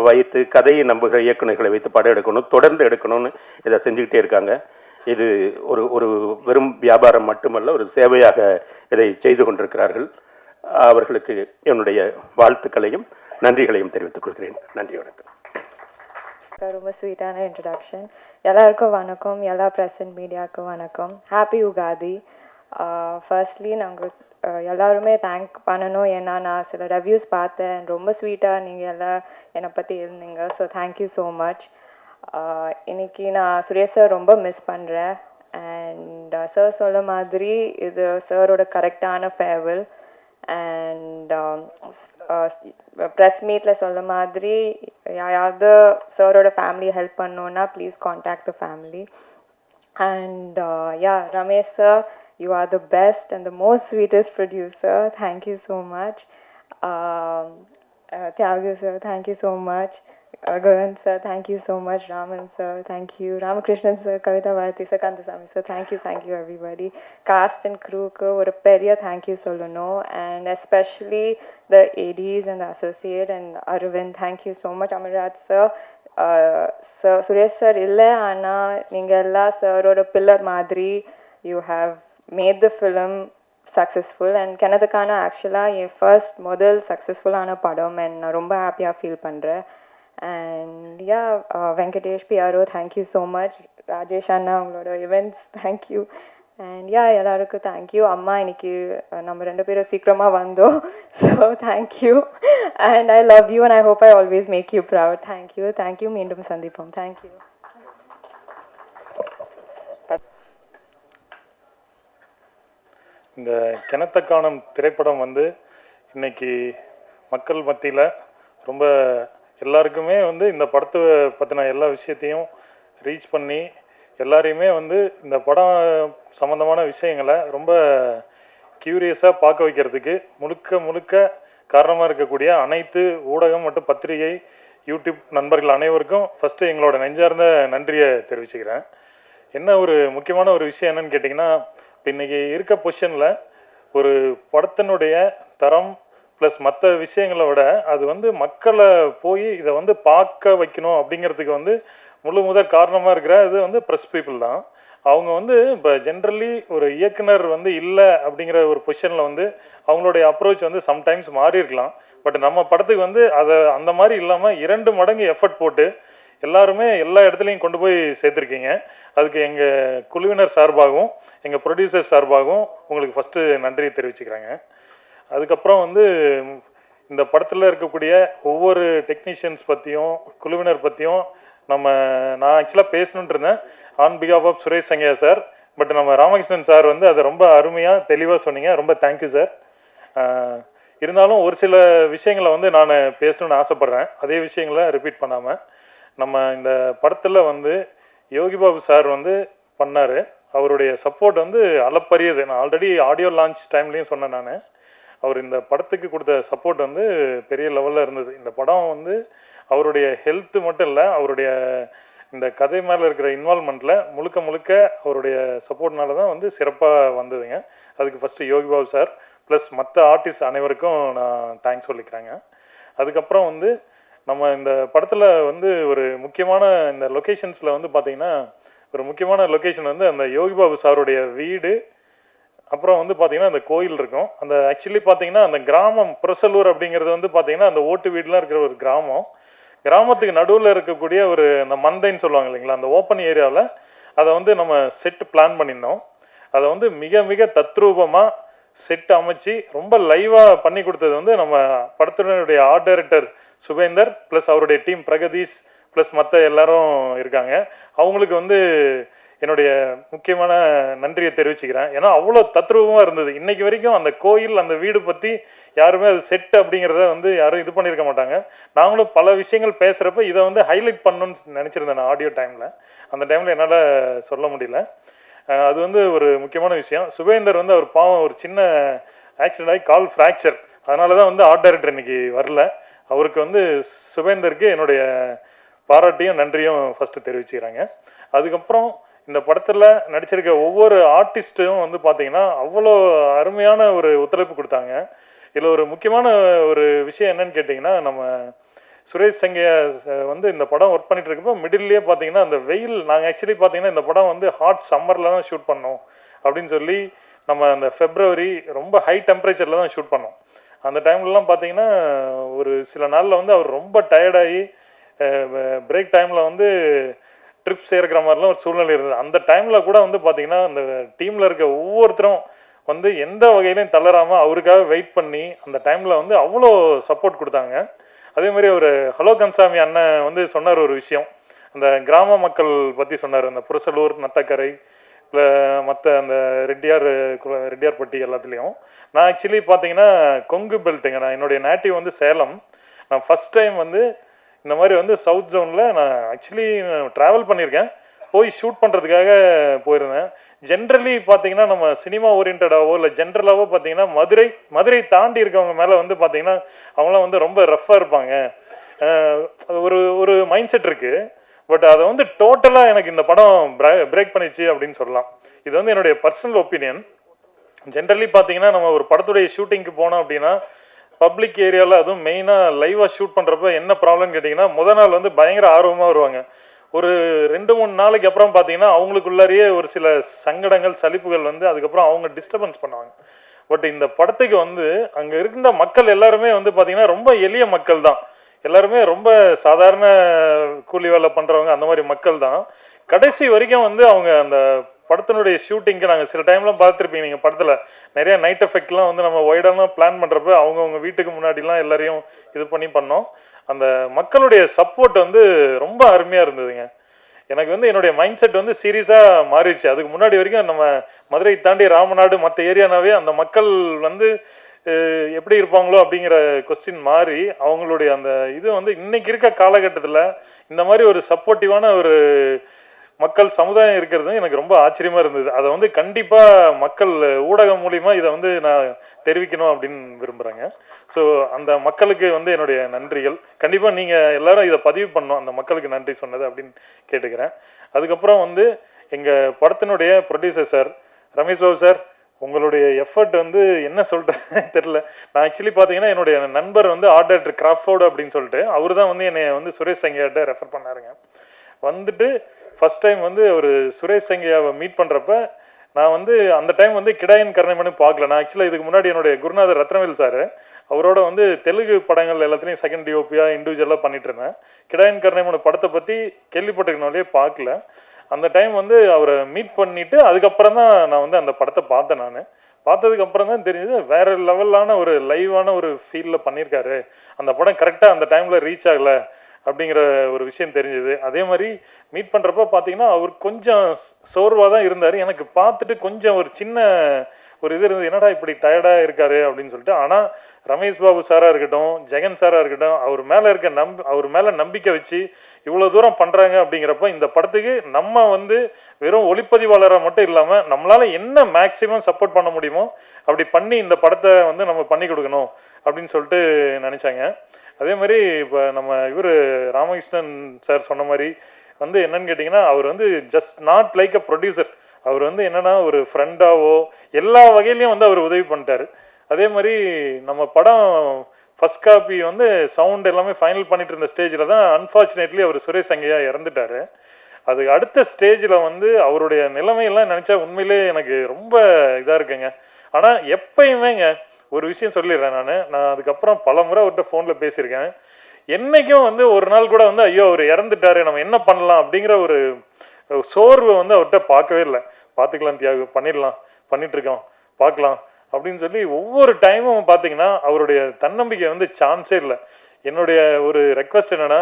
வைத்து கதையை நம்புகிற இயக்குநர்களை வைத்து படம் எடுக்கணும், தொடர்ந்து எடுக்கணும்னு இதை செஞ்சுக்கிட்டே இருக்காங்க. இது ஒரு வெறும் வியாபாரம் மட்டுமல்ல, ஒரு சேவையாக இதை செய்து கொண்டிருக்கிறார்கள். அவர்களுக்கு என்னுடைய வாழ்த்துக்களையும் நன்றிகளையும் தெரிவித்துக் கொள்கிறேன். நன்றி, வணக்கம். ரொம்ப ஸ்வீட்டான இன்ட்ரடக்ஷன். எல்லாருக்கும் வணக்கம், எல்லா ப்ரெசன்ட் மீடியாவுக்கும் வணக்கம். ஹாப்பி யுகாதி. ஃபர்ஸ்ட்லி நாங்கள் எல்லாருமே தேங்க் பண்ணணும், ஏன்னா நான் சில ரிவ்யூஸ் பார்த்தேன், ரொம்ப ஸ்வீட்டாக நீங்கள் எல்லாம் என்னை பற்றி இருந்தீங்க. So thank you so much. இன்னைக்கு நான் சுரேஷ் சார் ரொம்ப மிஸ் பண்ணுறேன். அண்ட் சார் சொல்ல மாதிரி இது சாரோட கரெக்டான ஃபேர்வெல். அண்ட் ப்ரெஸ் மீட்டில் சொல்ல மாதிரி யாராவது சாரோட ஃபேமிலி ஹெல்ப் பண்ணோன்னா please contact the family. And Ramesh sir, you are the best and the most sweetest producer. Thank you so much. Tyagya sir, thank you so much. Govind sir, thank you so much. Raman sir, thank you. Ramakrishnan sir, Kavita Bharati sir, Kandasamy sir, thank you everybody. Cast and crew ku oru periya thank you solano, and especially the ADs and the associate and Arvind, thank you so much. Amarraj sir, Suresh sir illa ana neenga ella sir oda pillar madri, you have made the film successful. And Kanadakana actually first model successful ana padam, and na romba happy feel pandra. And Venkatesh PRO, thank you so much. Rajesh Anna ungaloda events, thank you. And ellarukku thank you. Amma iniki நம்ம ரெண்டு பேரும் சீக்கிரமா வந்தோம், so thank you. And I love you and I hope I always make you proud. Thank you. மீண்டும் சந்திப்போம். Thank you. இந்த கிணத்தக்கானம் திரைப்படம் இன்னைக்கு மக்கள் மத்தியில் ரொம்ப எல்லாருக்குமே இந்த படத்தை பற்றின எல்லா விஷயத்தையும் ரீச் பண்ணி எல்லாரையுமே இந்த படம் சம்மந்தமான விஷயங்களை ரொம்ப க்யூரியஸாக பார்க்க வைக்கிறதுக்கு முழுக்க காரணமாக இருக்கக்கூடிய அனைத்து ஊடகம் மற்றும் பத்திரிகை யூடியூப் நண்பர்கள் அனைவருக்கும் ஃபஸ்ட்டு எங்களோட நெஞ்சார்ந்த நன்றியை தெரிவிச்சுக்கிறேன். என்ன ஒரு முக்கியமான ஒரு விஷயம் என்னன்னு கேட்டிங்கன்னா, இப்போ இன்றைக்கி இருக்க பொசிஷனில் ஒரு படத்தினுடைய தரம் ப்ளஸ் மற்ற விஷயங்களை விட அது மக்களை போய் இதை பார்க்க வைக்கணும் அப்படிங்கிறதுக்கு முதற் காரணமாக இருக்கிற இது ப்ரெஸ் பீப்புள் தான். அவங்க இப்போ ஜென்ரலி ஒரு இயக்குனர் இல்லை அப்படிங்கிற ஒரு பொசிஷனில் அவங்களுடைய அப்ரோச் சம்டைம்ஸ் மாறி இருக்கலாம். பட் நம்ம படத்துக்கு அதை அந்த மாதிரி இல்லாமல் 2 மடங்கு எஃபர்ட் போட்டு எல்லாருமே எல்லா இடத்துலையும் கொண்டு போய் சேர்த்துருக்கீங்க. அதுக்கு எங்கள் குழுவினர் சார்பாகவும் எங்கள் ப்ரொடியூசர் சார்பாகவும் உங்களுக்கு ஃபஸ்ட்டு நன்றி தெரிவிச்சுக்கிறாங்க. அதுக்கப்புறம் இந்த படத்தில் இருக்கக்கூடிய ஒவ்வொரு டெக்னீஷியன்ஸ் பற்றியும் குழுவினர் பற்றியும் நான் ஆக்சுவலாக பேசணுன்ட்டு இருந்தேன் ஆன் பிகாஃப் of Suresh Sangaiah sir. But நம்ம ராமகிருஷ்ணன் சார் அதை ரொம்ப அருமையாக தெளிவாக சொன்னீங்க. ரொம்ப தேங்க்யூ சார். இருந்தாலும் ஒரு சில விஷயங்களை நான் பேசணுன்னு ஆசைப்பட்றேன், அதே விஷயங்களை ரிப்பீட் பண்ணாமல். நம்ம இந்த படத்தில் யோகி பாபு சார் பண்ணார். அவருடைய சப்போர்ட் அளப்பரியது. நான் ஆல்ரெடி ஆடியோ லான்ச் டைம்லேயும் சொன்னேன். நான் அவர் இந்த படத்துக்கு கொடுத்த சப்போர்ட் பெரிய லெவலில் இருந்தது. இந்த படம் அவருடைய ஹெல்த்து மட்டும் இல்லை, அவருடைய இந்த கதை மேலே இருக்கிற இன்வால்மெண்ட்டில் முழுக்க அவருடைய சப்போர்ட்னால தான் சிறப்பாக வந்ததுங்க. அதுக்கு first Yogi Babu sir plus மற்ற ஆர்டிஸ்ட் அனைவருக்கும் நான் தேங்க்ஸ் சொல்லிக்கிறேங்க. அதுக்கப்புறம் நம்ம இந்த படத்தில் ஒரு முக்கியமான இந்த லொக்கேஷன்ஸில் பார்த்திங்கன்னா, ஒரு முக்கியமான லொக்கேஷன் அந்த யோகி பாபு சாருடைய வீடு, அப்புறம் வந்து பார்த்தீங்கன்னா அந்த கோயில் இருக்கும். அந்த ஆக்சுவலி பார்த்தீங்கன்னா அந்த கிராமம் புரசலூர் அப்படிங்கிறது வந்து பார்த்தீங்கன்னா அந்த ஓட்டு வீடுலாம் இருக்கிற ஒரு கிராமம். கிராமத்துக்கு நடுவில் இருக்கக்கூடிய ஒரு அந்த மந்தைன்னு சொல்லுவாங்க இல்லைங்களா, அந்த ஓப்பன் ஏரியாவில் அதை வந்து நம்ம செட் பிளான் பண்ணியிருந்தோம். அதை வந்து மிக மிக தத்ரூபமாக செட் அமைச்சு ரொம்ப லைவாக பண்ணி கொடுத்தது வந்து நம்ம படத்தினுடைய ஆர்ட் டைரக்டர் சுபேந்தர் ப்ளஸ் அவருடைய டீம் பிரகதீஷ் ப்ளஸ் மற்ற எல்லாரும் இருக்காங்க. அவங்களுக்கு வந்து என்னுடைய முக்கியமான நன்றியை தெரிவிச்சுக்கிறேன். ஏன்னா அவ்வளோ தத்ரூபமாக இருந்தது. இன்னைக்கு வரைக்கும் அந்த கோயில் அந்த வீடு பற்றி யாருமே அது செட் அப்படிங்கிறத வந்து யாரும் இது பண்ணியிருக்க மாட்டாங்க. நாங்களும் பல விஷயங்கள் பேசுகிறப்ப இதை வந்து ஹைலைட் பண்ணணும்னு நினச்சிருந்தேன் நான் ஆடியோ டைமில். அந்த டைமில் என்னால் சொல்ல முடியல. அது வந்து ஒரு முக்கியமான விஷயம். சுபேந்தர் வந்து அவர் பாவம் ஒரு சின்ன ஆக்சிடென்ட் ஆகி கால் ஃப்ராக்சர், அதனால தான் வந்து ஆர்ட் டைரக்டர் இன்னைக்கு வரல. அவருக்கு வந்து சுபேந்தருக்கு என்னுடைய பாராட்டியும் நன்றியும் ஃபஸ்ட்டு தெரிவிச்சுக்கிறாங்க. அதுக்கப்புறம் இந்த படத்தில் நடிச்சிருக்க ஒவ்வொரு ஆர்டிஸ்ட்டும் வந்து பார்த்தீங்கன்னா அவ்வளோ அருமையான ஒரு ஒத்துழைப்பு கொடுத்தாங்க. இதில் ஒரு முக்கியமான ஒரு விஷயம் என்னன்னு கேட்டிங்கன்னா, நம்ம சுரேஷ் சங்கையா வந்து இந்த படம் ஒர்க் பண்ணிட்டு இருக்கப்போ மிடில்லையே பார்த்தீங்கன்னா அந்த வெயில், நாங்கள் ஆக்சுவலி பார்த்தீங்கன்னா இந்த படம் வந்து ஹாட் சம்மரில் தான் ஷூட் பண்ணோம் அப்படின்னு சொல்லி நம்ம அந்த ஃபெப்ரவரி ரொம்ப ஹை டெம்பரேச்சரில் தான் ஷூட் பண்ணோம். அந்த டைம்லலாம் பார்த்தீங்கன்னா ஒரு சில நாளில் வந்து அவர் ரொம்ப டயர்டாகி பிரேக் டைமில் வந்து ட்ரிப்ஸ் ஏற்கிற மாதிரிலாம் ஒரு சூழ்நிலை இருந்தது. அந்த டைமில் கூட வந்து பார்த்தீங்கன்னா அந்த டீமில் இருக்க ஒவ்வொருத்தரும் வந்து எந்த வகையிலையும் தளராமல் அவருக்காக வெயிட் பண்ணி அந்த டைமில் வந்து அவ்வளோ சப்போர்ட் கொடுத்தாங்க. அதே மாதிரி ஒரு ஹலோ கன்சாமி அண்ணன் வந்து சொன்னார் ஒரு விஷயம், அந்த கிராம மக்கள் பற்றி சொன்னார். அந்த புரசலூர், நத்தக்கரை, இல்லை மற்ற அந்த ரெட்டியார்பட்டி எல்லாத்துலேயும். நான் ஆக்சுவலி பார்த்தீங்கன்னா கொங்கு பெல்ட்டுங்க, நான் என்னுடைய நேட்டிவ் வந்து சேலம். நான் ஃபஸ்ட் டைம் வந்து இந்த மாதிரி வந்து சவுத் ஜோனில் நான் ஆக்சுவலி ட்ராவல் பண்ணியிருக்கேன், போய் ஷூட் பண்ணுறதுக்காக போயிருந்தேன். ஜென்ரலி பார்த்தீங்கன்னா நம்ம சினிமா ஓரியன்டாவோ இல்லை ஜென்ரலாகவோ பார்த்தீங்கன்னா மதுரை தாண்டி இருக்கவங்க மேலே வந்து பார்த்தீங்கன்னா அவங்களாம் வந்து ரொம்ப ரஃப்பாக இருப்பாங்க, ஒரு ஒரு மைண்ட் செட் இருக்குது. பட் அதை வந்து டோட்டலாக எனக்கு இந்த படம் பிரேக் பண்ணிச்சு அப்படின்னு சொல்லலாம். இது வந்து என்னுடைய பர்சனல் ஒப்பீனியன். ஜென்ரலி பார்த்தீங்கன்னா நம்ம ஒரு படத்துடைய ஷூட்டிங்க்கு போனோம் அப்படின்னா பப்ளிக் ஏரியாவில் அதுவும் மெயினாக லைவாக ஷூட் பண்ணுறப்ப என்ன ப்ராப்ளம்னு கேட்டிங்கன்னா, முத நாள் வந்து பயங்கர ஆர்வமாக வருவாங்க. ஒரு 2-3 நாளைக்கு அப்புறம் பார்த்தீங்கன்னா அவங்களுக்குள்ளாரியே ஒரு சில சங்கடங்கள், சலிப்புகள் வந்து அதுக்கப்புறம் அவங்க டிஸ்டர்பன்ஸ் பண்ணுவாங்க. பட் இந்த படத்துக்கு வந்து அங்கே இருந்த மக்கள் எல்லாருமே வந்து பார்த்தீங்கன்னா ரொம்ப எளிய மக்கள் தான். எல்லாருமே ரொம்ப சாதாரண கூலி வேலை பண்ணுறவங்க, அந்த மாதிரி மக்கள் தான். கடைசி வரைக்கும் வந்து அவங்க அந்த படத்தினுடைய ஷூட்டிங்க்கு நாங்கள் சில டைம்லாம் பார்த்துருப்பீங்க நீங்கள் படத்தில் நிறைய நைட் எஃபெக்ட்லாம் வந்து நம்ம ஒய்டாலாம் பிளான் பண்ணுறப்ப அவங்கவுங்க வீட்டுக்கு முன்னாடிலாம் எல்லாரையும் இது பண்ணி பண்ணோம். அந்த மக்களுடைய சப்போர்ட் வந்து ரொம்ப அருமையாக இருந்ததுங்க. எனக்கு வந்து என்னுடைய மைண்ட் செட் வந்து சீரியஸாக மாறிடுச்சு. அதுக்கு முன்னாடி வரைக்கும் நம்ம மதுரை தாண்டி ராமநாடு மற்ற ஏரியானாவே அந்த மக்கள் வந்து எப்படி இருப்பாங்களோ அப்படிங்கிற கொஸ்டின் மாறி அவங்களுடைய அந்த இது வந்து இன்னைக்கு இருக்க காலகட்டத்தில் இந்த மாதிரி ஒரு சப்போர்ட்டிவான ஒரு மக்கள் சமுதாயம் இருக்கிறது எனக்கு ரொம்ப ஆச்சரியமாக இருந்தது. அதை வந்து கண்டிப்பாக மக்கள் ஊடகம் மூலிமா இதை வந்து நான் தெரிவிக்கணும் அப்படின்னு விரும்புகிறேங்க. ஸோ அந்த மக்களுக்கு வந்து என்னுடைய நன்றிகள். கண்டிப்பாக நீங்கள் எல்லாரும் இதை பதிவு பண்ணணும், அந்த மக்களுக்கு நன்றி சொன்னது அப்படின்னு கேட்டுக்கிறேன். அதுக்கப்புறம் வந்து எங்கள் படத்தினுடைய producer sir Ramesh Babu sir, உங்களுடைய எஃபர்ட் வந்து என்ன சொல்கிறேன்னு தெரில. நான் ஆக்சுவலி பார்த்தீங்கன்னா என்னுடைய நண்பர் வந்து ஆர்ட் டைரக்டர் கிராஃபோர்டு அப்படின்னு சொல்லிட்டு அவர் தான் வந்து என்னை வந்து சுரேஷ் சங்கையாட்ட ரெஃபர் பண்ணாருங்க. வந்துட்டு ஃபஸ்ட் டைம் வந்து ஒரு சுரேஷ் சங்கையாவை மீட் பண்ணுறப்ப நான் வந்து அந்த டைம் வந்து கிடாயின் கருணைமணி பார்க்கல. நான் ஆக்சுவலாக இதுக்கு முன்னாடி என்னுடைய குருநாதர் ரத்னவேல் சார் அவரோட வந்து தெலுங்கு படங்கள் எல்லாத்துலேயும் செகண்ட் டிஓபியாக இண்டிவிஜுவலாக பண்ணிட்டு இருந்தேன். கிடாயின் கருணைமணி படத்தை பற்றி கேள்விப்பட்டிருக்கனாலே பார்க்கல. அந்த டைம் வந்து அவரை மீட் பண்ணிவிட்டு அதுக்கப்புறம் தான் நான் வந்து அந்த படத்தை பார்த்தேன். நான் பார்த்ததுக்கு அப்புறம் தான் தெரிஞ்சது வேறு லெவலான ஒரு லைவான ஒரு ஃபீலில் பண்ணியிருக்காரு. அந்த படம் கரெக்டாக அந்த டைமில் ரீச் ஆகலை அப்படிங்கிற ஒரு விஷயம் தெரிஞ்சது. அதே மாதிரி மீட் பண்ணுறப்ப பார்த்தீங்கன்னா அவர் கொஞ்சம் சோர்வாக தான் இருந்தார். எனக்கு பார்த்துட்டு கொஞ்சம் ஒரு சின்ன ஒரு இது இருந்தது, என்னடா இப்படி டயர்டாக இருக்காரு அப்படின்னு சொல்லிட்டு. ஆனால் ரமேஷ் பாபு சாராக இருக்கட்டும், ஜெகன் சாராக இருக்கட்டும், அவர் மேலே நம்பிக்கை வச்சு இவ்வளோ தூரம் பண்ணுறாங்க அப்படிங்கிறப்ப இந்த படத்துக்கு நம்ம வந்து வெறும் ஒளிப்பதிவாளராக மட்டும் இல்லாமல் நம்மளால் என்ன மேக்ஸிமம் சப்போர்ட் பண்ண முடியுமோ அப்படி பண்ணி இந்த படத்தை வந்து நம்ம பண்ணி கொடுக்கணும் அப்படின்னு சொல்லிட்டு நினச்சாங்க. அதே மாதிரி இப்போ நம்ம இவர் ராமகிருஷ்ணன் சார் சொன்ன மாதிரி வந்து என்னன்னு கேட்டிங்கன்னா, அவர் வந்து just not like a producer. அவர் வந்து என்னென்னா ஒரு ஃப்ரெண்டாவோ எல்லா வகையிலையும் வந்து அவர் உதவி பண்ணிட்டார். அதே மாதிரி நம்ம படம் ஃபஸ்ட் காப்பி வந்து சவுண்ட் எல்லாமே ஃபைனல் பண்ணிட்டு இருந்த ஸ்டேஜில் தான் அன்ஃபார்ச்சுனேட்லி அவர் சுரேஷ் சங்கையா இறந்துட்டார். அது அடுத்த ஸ்டேஜில் வந்து அவருடைய நிலைமையெல்லாம் நினச்சா உண்மையிலே எனக்கு ரொம்ப இதாக இருக்குங்க. ஆனால் எப்பயுமேங்க ஒரு விஷயம் சொல்லிடுறேன், நான் அதுக்கப்புறம் பல முறை அவர்கிட்ட ஃபோனில் பேசியிருக்கேன். என்றைக்கும் வந்து ஒரு நாள் கூட வந்து ஐயோ அவர் இறந்துட்டாரு நம்ம என்ன பண்ணலாம் அப்படிங்கிற ஒரு சோர்வை வந்து அவர்கிட்ட பார்க்கவே இல்லை. பார்த்துக்கலாம் தியாகு, பண்ணிட்டுருக்கோம், பார்க்கலாம் அப்படின்னு சொல்லி ஒவ்வொரு டைமும் பார்த்தீங்கன்னா அவருடைய தன்னம்பிக்கை வந்து சான்ஸே இல்லை. என்னுடைய ஒரு ரெக்வஸ்ட் என்னென்னா,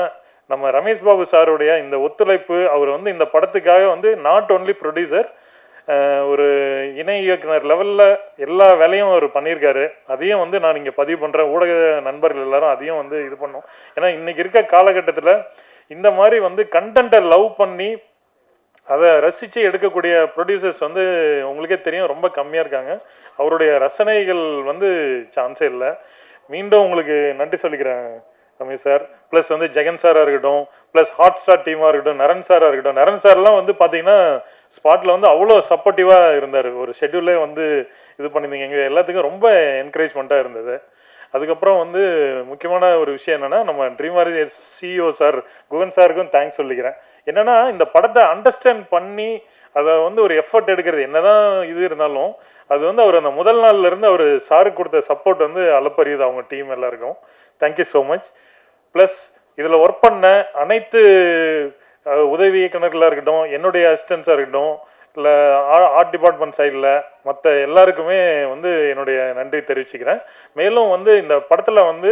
நம்ம ரமேஷ் பாபு சாருடைய இந்த ஒத்துழைப்பு, அவர் வந்து இந்த படத்துக்காக வந்து நாட் ஓன்லி ப்ரொடியூசர், ஒரு இணை இயக்குனர் லெவலில் எல்லா வேலையும் அவர் பண்ணியிருக்காரு. அதையும் வந்து நான் இங்கே பதிவு பண்ணுறேன், ஊடக நண்பர்கள் எல்லாரும் அதையும் வந்து இது பண்ணோம். ஏன்னா இன்றைக்கி இருக்க காலகட்டத்தில் இந்த மாதிரி வந்து கண்டென்ட்டை லவ் பண்ணி அதை ரசித்து எடுக்கக்கூடிய ப்ரொடியூசர்ஸ் வந்து உங்களுக்கே தெரியும் ரொம்ப கம்மியாக இருக்காங்க. அவருடைய ரசனைகள் வந்து சான்ஸே இல்லை. மீண்டும் உங்களுக்கு நன்றி சொல்லிக்கிறேன் ரமேஷ் சார், ப்ளஸ் வந்து ஜெகன் சாராக இருக்கட்டும், ப்ளஸ் ஹாட் ஸ்டார் டீமாக இருக்கட்டும், நரன் சாராக இருக்கட்டும். நரன் சார்லாம் வந்து பார்த்தீங்கன்னா ஸ்பாட்டில் வந்து அவ்வளோ சப்போர்ட்டிவாக இருந்தார். ஒரு ஷெட்யூலே வந்து இது பண்ணியிருந்தீங்க, எங்கள் எல்லாத்துக்கும் ரொம்ப என்கரேஜ்மெண்ட்டாக இருந்தது. அதுக்கப்புறம் வந்து முக்கியமான ஒரு விஷயம் என்னென்னா, நம்ம dream warriors CEO sir Guhan சாருக்கும் தேங்க்ஸ் சொல்லிக்கிறேன். என்னென்னா இந்த படத்தை அண்டர்ஸ்டாண்ட் பண்ணி அதை வந்து ஒரு எஃபர்ட் எடுக்கிறது என்னதான் இது இருந்தாலும் அது வந்து அவர் அந்த முதல் நாள்லேருந்து அவர் சாருக்கு கொடுத்த சப்போர்ட் வந்து அளப்பரியது அவங்க டீம் எல்லாருக்கும். Thank you so much. ப்ளஸ் இதில் ஒர்க் பண்ண அனைத்து உதவி இயக்குநர்களாக இருக்கட்டும், என்னுடைய அசிஸ்டன்ஸாக இருக்கட்டும், இல்லை ஆர்ட் டிபார்ட்மெண்ட் சைடில் மற்ற எல்லாருக்குமே வந்து என்னுடைய நன்றி தெரிவிச்சுக்கிறேன். மேலும் வந்து இந்த படத்தில் வந்து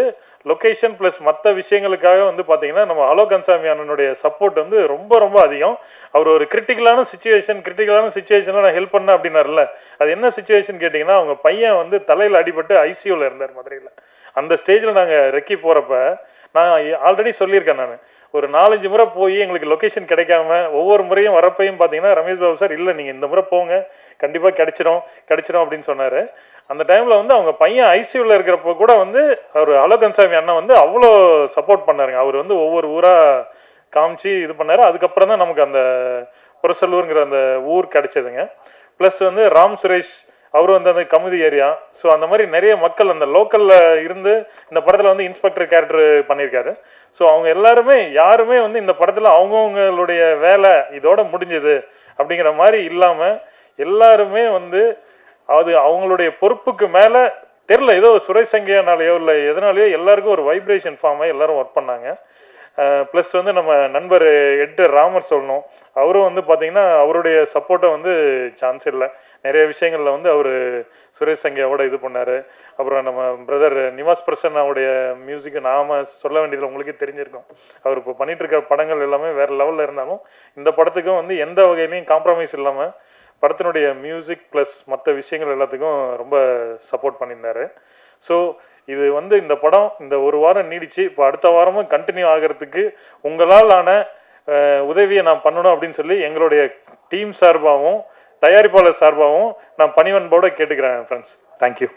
லொக்கேஷன் ப்ளஸ் மற்ற விஷயங்களுக்காக வந்து பார்த்தீங்கன்னா நம்ம ஹலோ கன்சாமி அண்ணனுடைய சப்போர்ட் வந்து ரொம்ப ரொம்ப அதிகம். அவர் ஒரு கிரிட்டிக்கலான சுச்சுவேஷனில் நான் ஹெல்ப் பண்ணேன் அப்படின்னார்ல, அது என்ன சுச்சுவேஷன் கேட்டிங்கன்னா, அவங்க பையன் வந்து தலையில் அடிபட்டு ஐசியூவில் இருந்தார் மதுரையில். அந்த ஸ்டேஜில் நாங்கள் ரெக்கி போகிறப்ப நான் ஆல்ரெடி சொல்லியிருக்கேன், நான் ஒரு 4-5 முறை போய் எங்களுக்கு லொக்கேஷன் கிடைக்காம ஒவ்வொரு முறையும் வரப்பையும் பார்த்தீங்கன்னா ரமேஷ் பாபு சார் இல்லை நீங்கள் இந்த முறை போங்க கண்டிப்பாக கிடைச்சிரும் அப்படின்னு சொன்னார். அந்த டைமில் வந்து அவங்க பையன் ஐசியூவில் இருக்கிறப்போ கூட வந்து அவர் ஹலோ கன்சாமி அண்ணன் வந்து அவ்வளோ சப்போர்ட் பண்ணாருங்க. அவர் வந்து ஒவ்வொரு ஊராக காமிச்சு இது பண்ணார். அதுக்கப்புறம் தான் நமக்கு அந்த புரசலூருங்கிற அந்த ஊர் கிடைச்சதுங்க. ப்ளஸ் வந்து ராம் சுரேஷ் அவர் வந்து அந்த கமுதி ஏரியா, ஸோ அந்த மாதிரி நிறைய மக்கள் அந்த லோக்கலில் இருந்து இந்த படத்தில் வந்து இன்ஸ்பெக்டர் கேரக்டர் பண்ணியிருக்காரு. ஸோ அவங்க எல்லாருமே யாருமே வந்து இந்த படத்தில் அவங்கவுங்களுடைய வேலை இதோட முடிஞ்சது அப்படிங்கிற மாதிரி இல்லாமல் எல்லாருமே வந்து அது அவங்களுடைய பொறுப்புக்கு மேலே தெரில, ஏதோ சுரேஷ் சங்கையானாலேயோ இல்லை எதனாலேயோ எல்லாருக்கும் ஒரு வைப்ரேஷன் ஃபார்ம் ஆகி எல்லாரும் ஒர்க் பண்ணாங்க. ப்ளஸ் வந்து நம்ம நண்பர் எடிட்டர் ராமர் சொல்லணும், அவரும் வந்து பார்த்திங்கன்னா அவருடைய சப்போர்ட்டை வந்து சான்ஸ் இல்லை. நிறைய விஷயங்களில் வந்து அவர் சுரேஷ் சங்கையாவோட இது பண்ணார். அப்புறம் நம்ம பிரதர் நிவாஸ் பிரசன்னாவுடைய மியூசிக்கு நாம் சொல்ல வேண்டியதில் உங்களுக்கே தெரிஞ்சிருக்கும். அவர் இப்போ பண்ணிகிட்ருக்க படங்கள் எல்லாமே வேறு லெவலில் இருந்தாலும் இந்த படத்துக்கும் வந்து எந்த வகையிலையும் காம்ப்ரமைஸ் இல்லாமல் படத்தினுடைய மியூசிக் ப்ளஸ் மற்ற விஷயங்கள் எல்லாத்துக்கும் ரொம்ப சப்போர்ட் பண்ணியிருந்தார். ஸோ இது வந்து இந்த படம் இந்த ஒரு வாரம் நீடிச்சு இப்போ அடுத்த வாரமும் கண்டினியூ ஆகிறதுக்கு உங்களால் ஆன உதவியை நான் பண்ணணும் அப்படின்னு சொல்லி எங்களுடைய டீம் சார்பாகவும் தயாரிப்பாளர் சார்பாகவும் நான் பணிவன்போடு கேட்டுக்கிறேன் ஃப்ரெண்ட்ஸ். தேங்க்யூ.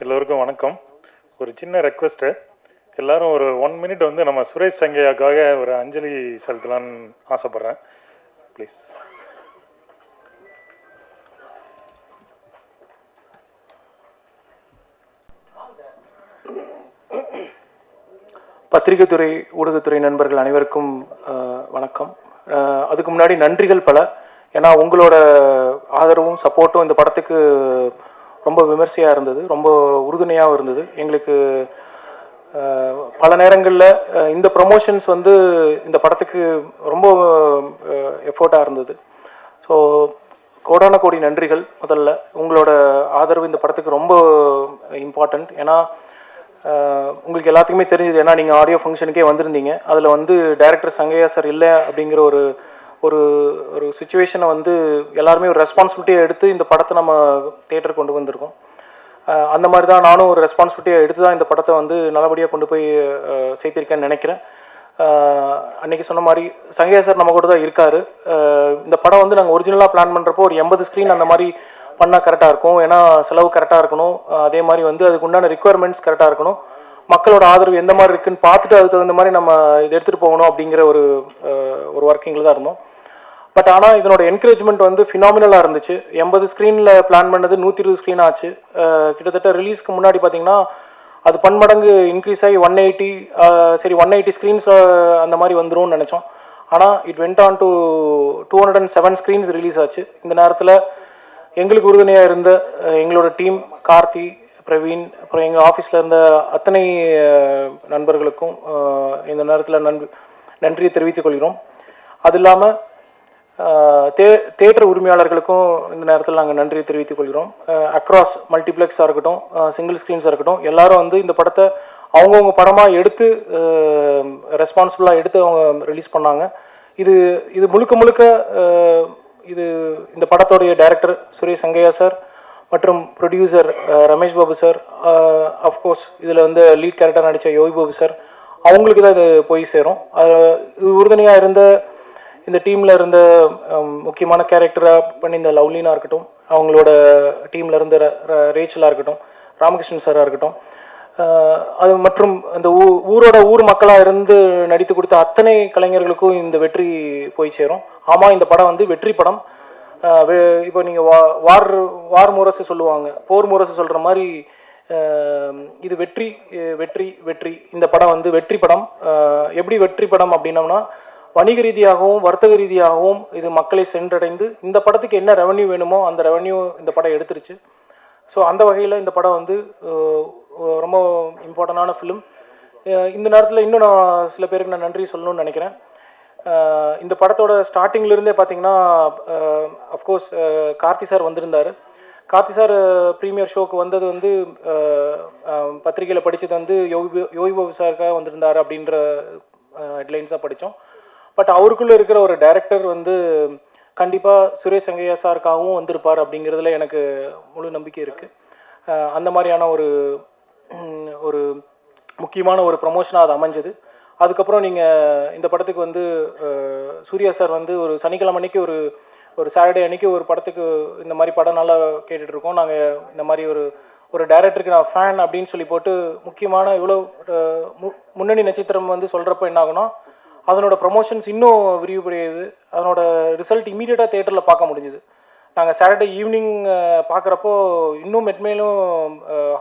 எல்லோருக்கும் வணக்கம். ஒரு சின்ன ரெக்வெஸ்ட்டு, எல்லாரும் ஒரு 1 மினிட் வந்து நம்ம சுரேஷ் சங்கையாக்காக ஒரு அஞ்சலி செலுத்தலான்னு ஆசைப்பட்றேன். ப்ளீஸ். பத்திரிகைத்துறை ஊடகத்துறை நண்பர்கள் அனைவருக்கும் வணக்கம். அதுக்கு முன்னாடி நன்றிகள் பல. ஏன்னா உங்களோட ஆதரவும் சப்போர்ட்டும் இந்த படத்துக்கு ரொம்ப விமர்சையாக இருந்தது, ரொம்ப உறுதுணையாகவும் இருந்தது. எங்களுக்கு பல நேரங்களில் இந்த ப்ரமோஷன்ஸ் வந்து இந்த படத்துக்கு ரொம்ப எஃபோர்ட்டாக இருந்தது. ஸோ கோடான கோடி நன்றிகள். முதல்ல உங்களோட ஆதரவு இந்த படத்துக்கு ரொம்ப இம்பார்ட்டண்ட். ஏன்னா உங்களுக்கு எல்லாத்துக்குமே தெரிஞ்சது, ஏன்னா நீங்கள் ஆடியோ ஃபங்க்ஷனுக்கே வந்திருந்தீங்க. அதில் வந்து டைரக்டர் சங்கையா சார் இல்லை அப்படிங்கிற ஒரு ஒரு ஒரு சுச்சுவேஷனை வந்து எல்லாருமே ஒரு ரெஸ்பான்சிபிலிட்டியை எடுத்து இந்த படத்தை நம்ம தியேட்டருக்கு கொண்டு வந்திருக்கோம். அந்த மாதிரி தான் நானும் ஒரு ரெஸ்பான்சிபிலிட்டியை எடுத்து தான் இந்த படத்தை வந்து நல்லபடியாக கொண்டு போய் சேர்த்திருக்கேன்னு நினைக்கிறேன். அன்றைக்கி சொன்ன மாதிரி சங்கையா சார் நம்ம கூட தான் இருக்கார். இந்த படம் வந்து நாங்கள் ஒரிஜினலாக பிளான் பண்ணுறப்போ ஒரு 80 ஸ்க்ரீன் அந்த மாதிரி பண்ணால் கரெக்டாக இருக்கும். ஏன்னா செலவு கரெக்டாக இருக்கணும், அதே மாதிரி வந்து அதுக்கு உண்டான ரிக்குவயர்மெண்ட்ஸ் கரெக்டாக இருக்கணும், மக்களோட ஆதரவு எந்த மாதிரி இருக்குன்னு பார்த்துட்டு அதுக்கு தகுந்த மாதிரி நம்ம இதை எடுத்துகிட்டு போகணும் அப்படிங்கிற ஒரு ஒர்க்கிங்கில் தான் இருந்தோம். பட் ஆனால் இதனோட என்கரேஜ்மெண்ட் வந்து ஃபினாமினலாக இருந்துச்சு. 80 ஸ்க்ரீனில் பிளான் பண்ணது 120 ஸ்க்ரீன் ஆச்சு. கிட்டத்தட்ட ரிலீஸ்க்கு முன்னாடி பார்த்தீங்கன்னா அது பன்மடங்கு இன்க்ரீஸ் ஆகி 180 சரி 180 ஸ்க்ரீன்ஸ் அந்த மாதிரி வந்துரும்னு நினச்சோம். ஆனால் it went on to 207 screens release ஆச்சு. இந்த நேரத்தில் எங்களுக்கு உறுதுணையாக இருந்த எங்களோட டீம் கார்த்தி, பிரவீன், அப்புறம் எங்கள் ஆஃபீஸில் இருந்த அத்தனை நண்பர்களுக்கும் இந்த நேரத்தில் நன்றியை தெரிவித்துக் கொள்கிறோம். அது இல்லாமல் தியேட்டர் உரிமையாளர்களுக்கும் இந்த நேரத்தில் நாங்கள் நன்றியை தெரிவித்துக் கொள்கிறோம். அக்ராஸ் மல்டிப்ளெக்ஸாக இருக்கட்டும், சிங்கிள் ஸ்க்ரீன்ஸாக இருக்கட்டும், எல்லாரும் வந்து இந்த படத்தை அவங்கவுங்க படமாக எடுத்து ரெஸ்பான்சிபிளாக எடுத்து அவங்க ரிலீஸ் பண்ணாங்க. இது முழுக்க இந்த படத்தோடைய டைரக்டர் சுரேஷ் சங்கையா சார் மற்றும் producer Ramesh Babu sir, of course இதில் வந்து லீட் கேரக்டர் நடித்த யோகி பாபு சார், அவங்களுக்கு தான் இது போய் சேரும். இது உறுதுணையாக இருந்த இந்த டீமில் இருந்த முக்கியமான கேரக்டராக பண்ணி இந்த லவ்லினா இருக்கட்டும், அவங்களோட டீமில் இருந்த ரேச்சலாக இருக்கட்டும், ராமகிருஷ்ணன் சாராக இருக்கட்டும், அது மற்றும் அந்த ஊர் மக்களாக இருந்து நடித்து கொடுத்த அத்தனை கலைஞர்களுக்கும் இந்த வெற்றி போய் சேரும். ஆமாம், இந்த படம் வந்து வெற்றி படம். இப்போ நீங்கள் வார் முரசு சொல்லுவாங்க, போர் முரசு சொல்கிற மாதிரி இது வெற்றி வெற்றி வெற்றி. இந்த படம் வந்து வெற்றி படம். எப்படி வெற்றி படம் அப்படின்னம்னா, வணிக ரீதியாகவும் வர்த்தக ரீதியாகவும் இது மக்களை சென்றடைந்து இந்த படத்துக்கு என்ன ரெவன்யூ வேணுமோ அந்த ரெவன்யூ இந்த படம் எடுத்துருச்சு. ஸோ அந்த வகையில் இந்த படம் வந்து ரொம்ப இம்பார்ட்டண்டான ஃபிலிம். இந்த நேரத்தில் இன்னும் நான் சில பேருக்கு நான் நன்றி சொல்லணும்னு நினைக்கிறேன். இந்த படத்தோட ஸ்டார்டிங்லேருந்தே பார்த்தீங்கன்னா அஃப்கோர்ஸ் கார்த்தி சார் வந்திருந்தார். கார்த்தி சார் ப்ரீமியர் ஷோக்கு வந்தது வந்து பத்திரிகையில் படித்தது வந்து யோகி பாபு சாருக்காக வந்திருந்தார் அப்படின்ற ஹெட்லைன்ஸாக படித்தோம். பட் அவருக்குள்ளே இருக்கிற ஒரு டைரக்டர் வந்து கண்டிப்பாக சுரேஷ் சங்கையா சாருக்காகவும் வந்திருப்பார் அப்படிங்கிறதுல எனக்கு முழு நம்பிக்கை இருக்குது. அந்த மாதிரியான ஒரு முக்கியமான ஒரு ப்ரமோஷனாக அது அமைஞ்சது. அதுக்கப்புறம் நீங்கள் இந்த படத்துக்கு வந்து சூர்யா சார் வந்து ஒரு சனிக்கிழமை அன்னைக்கு ஒரு சாட்டர்டே அன்னைக்கு ஒரு படத்துக்கு இந்த மாதிரி படம் நல்லா கேட்டுட்ருக்கோம், நாங்கள் இந்த மாதிரி ஒரு டைரக்டருக்கு நான் ஃபேன் அப்படின்னு சொல்லி போட்டு முக்கியமான இவ்வளோ முன்னணி நட்சத்திரம் வந்து சொல்கிறப்ப என்ன ஆகுனா அதனோட ப்ரமோஷன்ஸ் இன்னும் விரிவுபடுது. அதனோட ரிசல்ட் இமீடியட்டாக தேட்டரில் பார்க்க முடிஞ்சுது. நாங்கள் சாட்டர்டே ஈவினிங் பார்க்குறப்போ இன்னும் மெட்மேலும்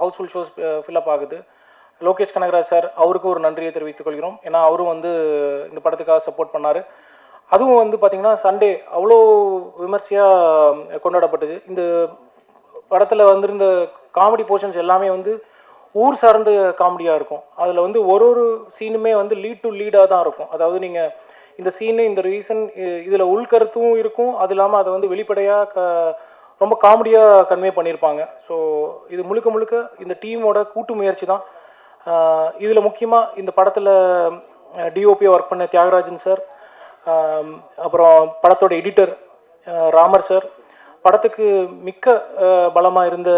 ஹவுஸ்ஃபுல் ஷோஸ் ஃபில்லப் ஆகுது. லோகேஷ் கனகராஜ் சார், அவருக்கும் ஒரு நன்றியை தெரிவித்துக் கொள்கிறோம். ஏன்னா அவரும் வந்து இந்த படத்துக்காக சப்போர்ட் பண்ணார். அதுவும் வந்து பார்த்திங்கன்னா சண்டே அவ்வளோ விமர்சையாக கொண்டாடப்பட்டுச்சு. இந்த படத்தில் வந்திருந்த காமெடி போர்ஷன்ஸ் எல்லாமே வந்து ஊர் சார்ந்த காமெடியாக இருக்கும். அதில் வந்து ஒரு சீனுமே வந்து லீட் டு லீடாக தான் இருக்கும். அதாவது நீங்கள் இந்த சீனு இந்த ரீசன் இதில் உள்கருத்தும் இருக்கும், அது இல்லாமல் அதை வந்து வெளிப்படையாக ரொம்ப காமெடியாக கன்வே பண்ணியிருப்பாங்க. ஸோ இது முழுக்க இந்த டீமோட கூட்டு முயற்சி தான். இதில் முக்கியமாக இந்த படத்தில் டிஓபியாக ஒர்க் பண்ண தியாகராஜன் சார், அப்புறம் படத்தோட எடிட்டர் ராமர் சார், படத்துக்கு மிக்க பலமாக இருந்த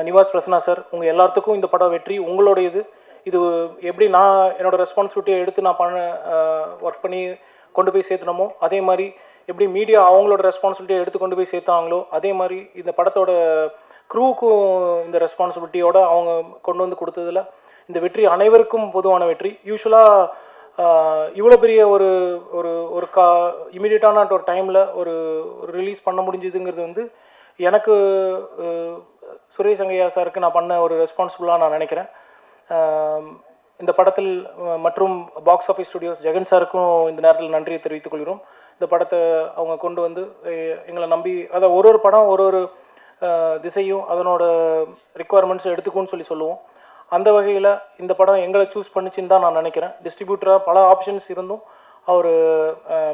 நிவாஸ் பிரசன்னா சார், உங்கள் எல்லாத்துக்கும் இந்த படம் வெற்றி உங்களுடையது. இது எப்படி நான் என்னோடய ரெஸ்பான்சிபிலிட்டியை எடுத்து நான் ஒர்க் பண்ணி கொண்டு போய் சேர்த்துனமோ அதே மாதிரி எப்படி மீடியா அவங்களோட ரெஸ்பான்சிபிலிட்டியை எடுத்து கொண்டு போய் சேர்த்தாங்களோ அதே மாதிரி இந்த படத்தோட க்ரூவுக்கும் இந்த ரெஸ்பான்சிபிலிட்டியோடு அவங்க கொண்டு வந்து கொடுத்ததில் இந்த வெற்றி அனைவருக்கும் பொதுவான வெற்றி. யூஸ்வலாக இவ்வளோ பெரிய ஒரு இமீடியட்டான ஒரு டைமில் ஒரு ரிலீஸ் பண்ண முடிஞ்சுதுங்கிறது வந்து எனக்கு சுரேஷ் சங்கையா சாருக்கு நான் பண்ண ஒரு ரெஸ்பான்சிபிளாக நான் நினைக்கிறேன். இந்த படத்தில் மற்றும் பாக்ஸ் ஆஃபீஸ் ஸ்டுடியோஸ் ஜெகன் சாருக்கும் இந்த நேரத்தில் நன்றியை தெரிவித்துக் கொள்கிறோம். இந்த படத்தை அவங்க கொண்டு வந்து எங்களை நம்பி அதை ஒரு படம் ஒரு திசையும் அதனோட ரிக்குவயர்மெண்ட்ஸும் எடுத்துக்கும்னு சொல்லுவோம். அந்த வகையில் இந்த படம் எங்களை சூஸ் பண்ணிச்சின்னு தான் நான் நினைக்கிறேன். டிஸ்ட்ரிபியூட்டராக பல ஆப்ஷன்ஸ் இருந்தும் அவர்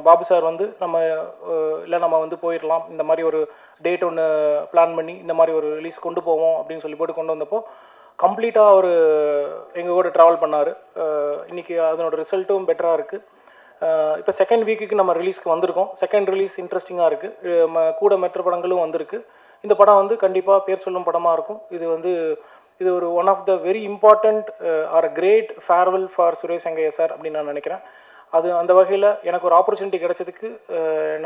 பாபு சார் வந்து நம்ம வந்து போயிடலாம், இந்த மாதிரி ஒரு டேட் ஒன்று பிளான் பண்ணி இந்த மாதிரி ஒரு ரிலீஸ் கொண்டு போவோம் அப்படின்னு சொல்லி போட்டு கொண்டு வந்தப்போ கம்ப்ளீட்டாக அவர் எங்கள் கூட ட்ராவல் பண்ணார். இன்றைக்கி அதனோட ரிசல்ட்டும் பெட்டராக இருக்குது. இப்போ செகண்ட் வீக்குக்கு நம்ம ரிலீஸ்க்கு வந்திருக்கோம். செகண்ட் ரிலீஸ் இன்ட்ரெஸ்டிங்காக இருக்குது. கூட மற்ற படங்களும் வந்திருக்கு. இந்த படம் வந்து கண்டிப்பாக பேர் சொல்லும் படமாக இருக்கும். இது ஒரு one of the very important or great farewell for Suresh Sangaiah sir அப்படின்னு நான் நினைக்கிறேன். அந்த வகையில் எனக்கு ஒரு ஆப்பர்ச்சுனிட்டி கிடைச்சதுக்கு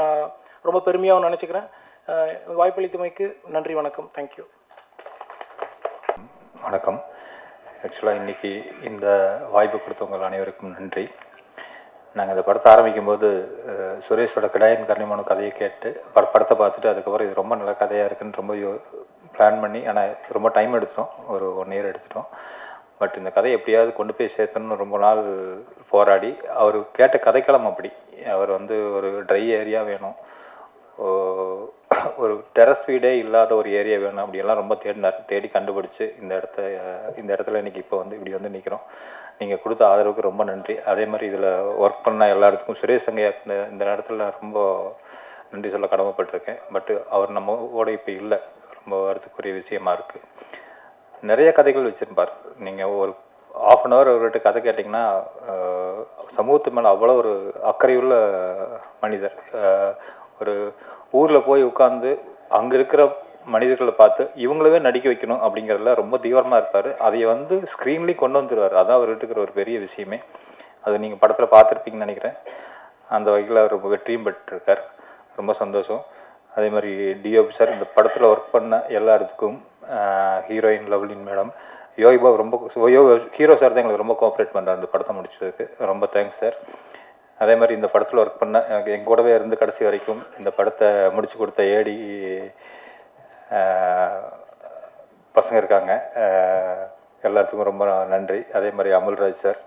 நான் ரொம்ப பெருமையாகவும் நினச்சிக்கிறேன். வாய்ப்பளித்தமைக்கு நன்றி, வணக்கம், தேங்க்யூ. வணக்கம். ஆக்சுவலாக இன்றைக்கி இந்த வாய்ப்பு கொடுத்தவங்க அனைவருக்கும் நன்றி. நாங்கள் இந்த படத்தை ஆரம்பிக்கும்போது சுரேஷோட கிடாயின் கர்ணிமனு கதையை கேட்டு படத்தை பார்த்துட்டு அதுக்கப்புறம் இது ரொம்ப நல்ல கதையாக இருக்குன்னு ரொம்ப பிளான் பண்ணி, ஆனால் ரொம்ப டைம் எடுத்துட்டோம், ஒரு 1 இயர் எடுத்துட்டோம். பட் இந்த கதையை எப்படியாவது கொண்டு போய் சேர்த்தணும்னு ரொம்ப நாள் போராடி அவர் கேட்ட கதைக்களம் அப்படி. அவர் வந்து ஒரு ட்ரை ஏரியா வேணும், ஒரு டெரஸ் வீடே இல்லாத ஒரு ஏரியா வேணும் அப்படியெல்லாம் ரொம்ப தேடினார். தேடி கண்டுபிடிச்சி இந்த இடத்துல இன்றைக்கி இப்போ வந்து இப்படி வந்து நிற்கிறோம். நீங்கள் கொடுத்த ஆதரவுக்கு ரொம்ப நன்றி. அதே மாதிரி இதில் ஒர்க் பண்ண எல்லா இடத்துக்கும் சுரேஷ் சங்கையா இந்த இடத்துல ரொம்ப நன்றி சொல்ல கடமைப்பட்டிருக்கேன். பட்டு அவர் நம்மோட இப்போ இல்லை, ரொம்ப வருத்தக்குரிய விஷயமா இருக்குது. நிறைய கதைகள் வச்சுருப்பார். நீங்கள் ஒரு ½ அன் ஹவர் அவர்கிட்ட கதை கேட்டிங்கன்னா சமூகத்து மேலே அவ்வளோ ஒரு அக்கறையுள்ள மனிதர். ஒரு ஊரில் போய் உட்காந்து அங்கே இருக்கிற மனிதர்களை பார்த்து இவங்களவே நடிக்க வைக்கணும் அப்படிங்கிறதுல ரொம்ப தீவிரமாக இருப்பார். அதை வந்து ஸ்க்ரீன்லேயும் கொண்டு வந்துடுவார். அதான் அவர்கிட்ட இருக்கிற ஒரு பெரிய விஷயமே. அது நீங்கள் படத்தில் பார்த்துருப்பீங்கன்னு நினைக்கிறேன். அந்த வகையில் அவர் ரொம்ப வெற்றியும் பெற்றிருக்கார். ரொம்ப சந்தோஷம். அதே மாதிரி டிஓபி சார், இந்த படத்தில் ஒர்க் பண்ண எல்லாத்துக்கும், ஹீரோயின் லவ்லின் மேடம், யோகிபாபு ரொம்ப ஹீரோ சார் தான் எங்களுக்கு ரொம்ப கோஆப்ரேட் பண்ணுறாரு இந்த படத்தை முடிச்சதுக்கு. ரொம்ப தேங்க்ஸ் சார். அதே மாதிரி இந்த படத்தில் ஒர்க் பண்ண என் கூடவே இருந்து கடைசி வரைக்கும் இந்த படத்தை முடிச்சு கொடுத்த ஏடி பசங்க இருக்காங்க, எல்லாத்துக்கும் ரொம்ப நன்றி. அதே மாதிரி அமுல்ராஜ் சார்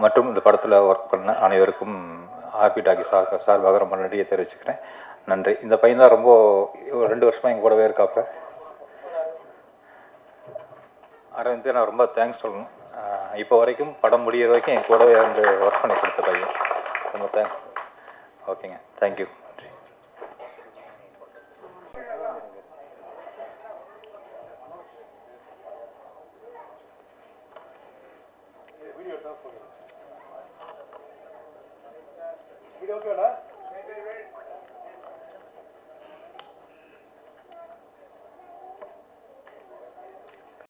மற்றும் இந்த படத்தில் ஒர்க் பண்ண அனைவருக்கும் ஆர்பி டாக்கி சார்பாக ரொம்ப நன்றியை தெரிவிச்சுக்கிறேன். நன்றி. இந்த பையன் தான் ரொம்ப 2 வருஷமாக எங்கள் கூடவே இருக்காப்புல. அரவிந்த் நான் ரொம்ப தேங்க்ஸ் சொல்லணும். இப்போ வரைக்கும் படம் முடிகிற வரைக்கும் என் கூடவே வந்து ஒர்க் பண்ணி கொடுத்த பையன். ரொம்ப தேங்க்ஸ். ஓகேங்க, தேங்க்யூ. வீடியோ ஓகேடா?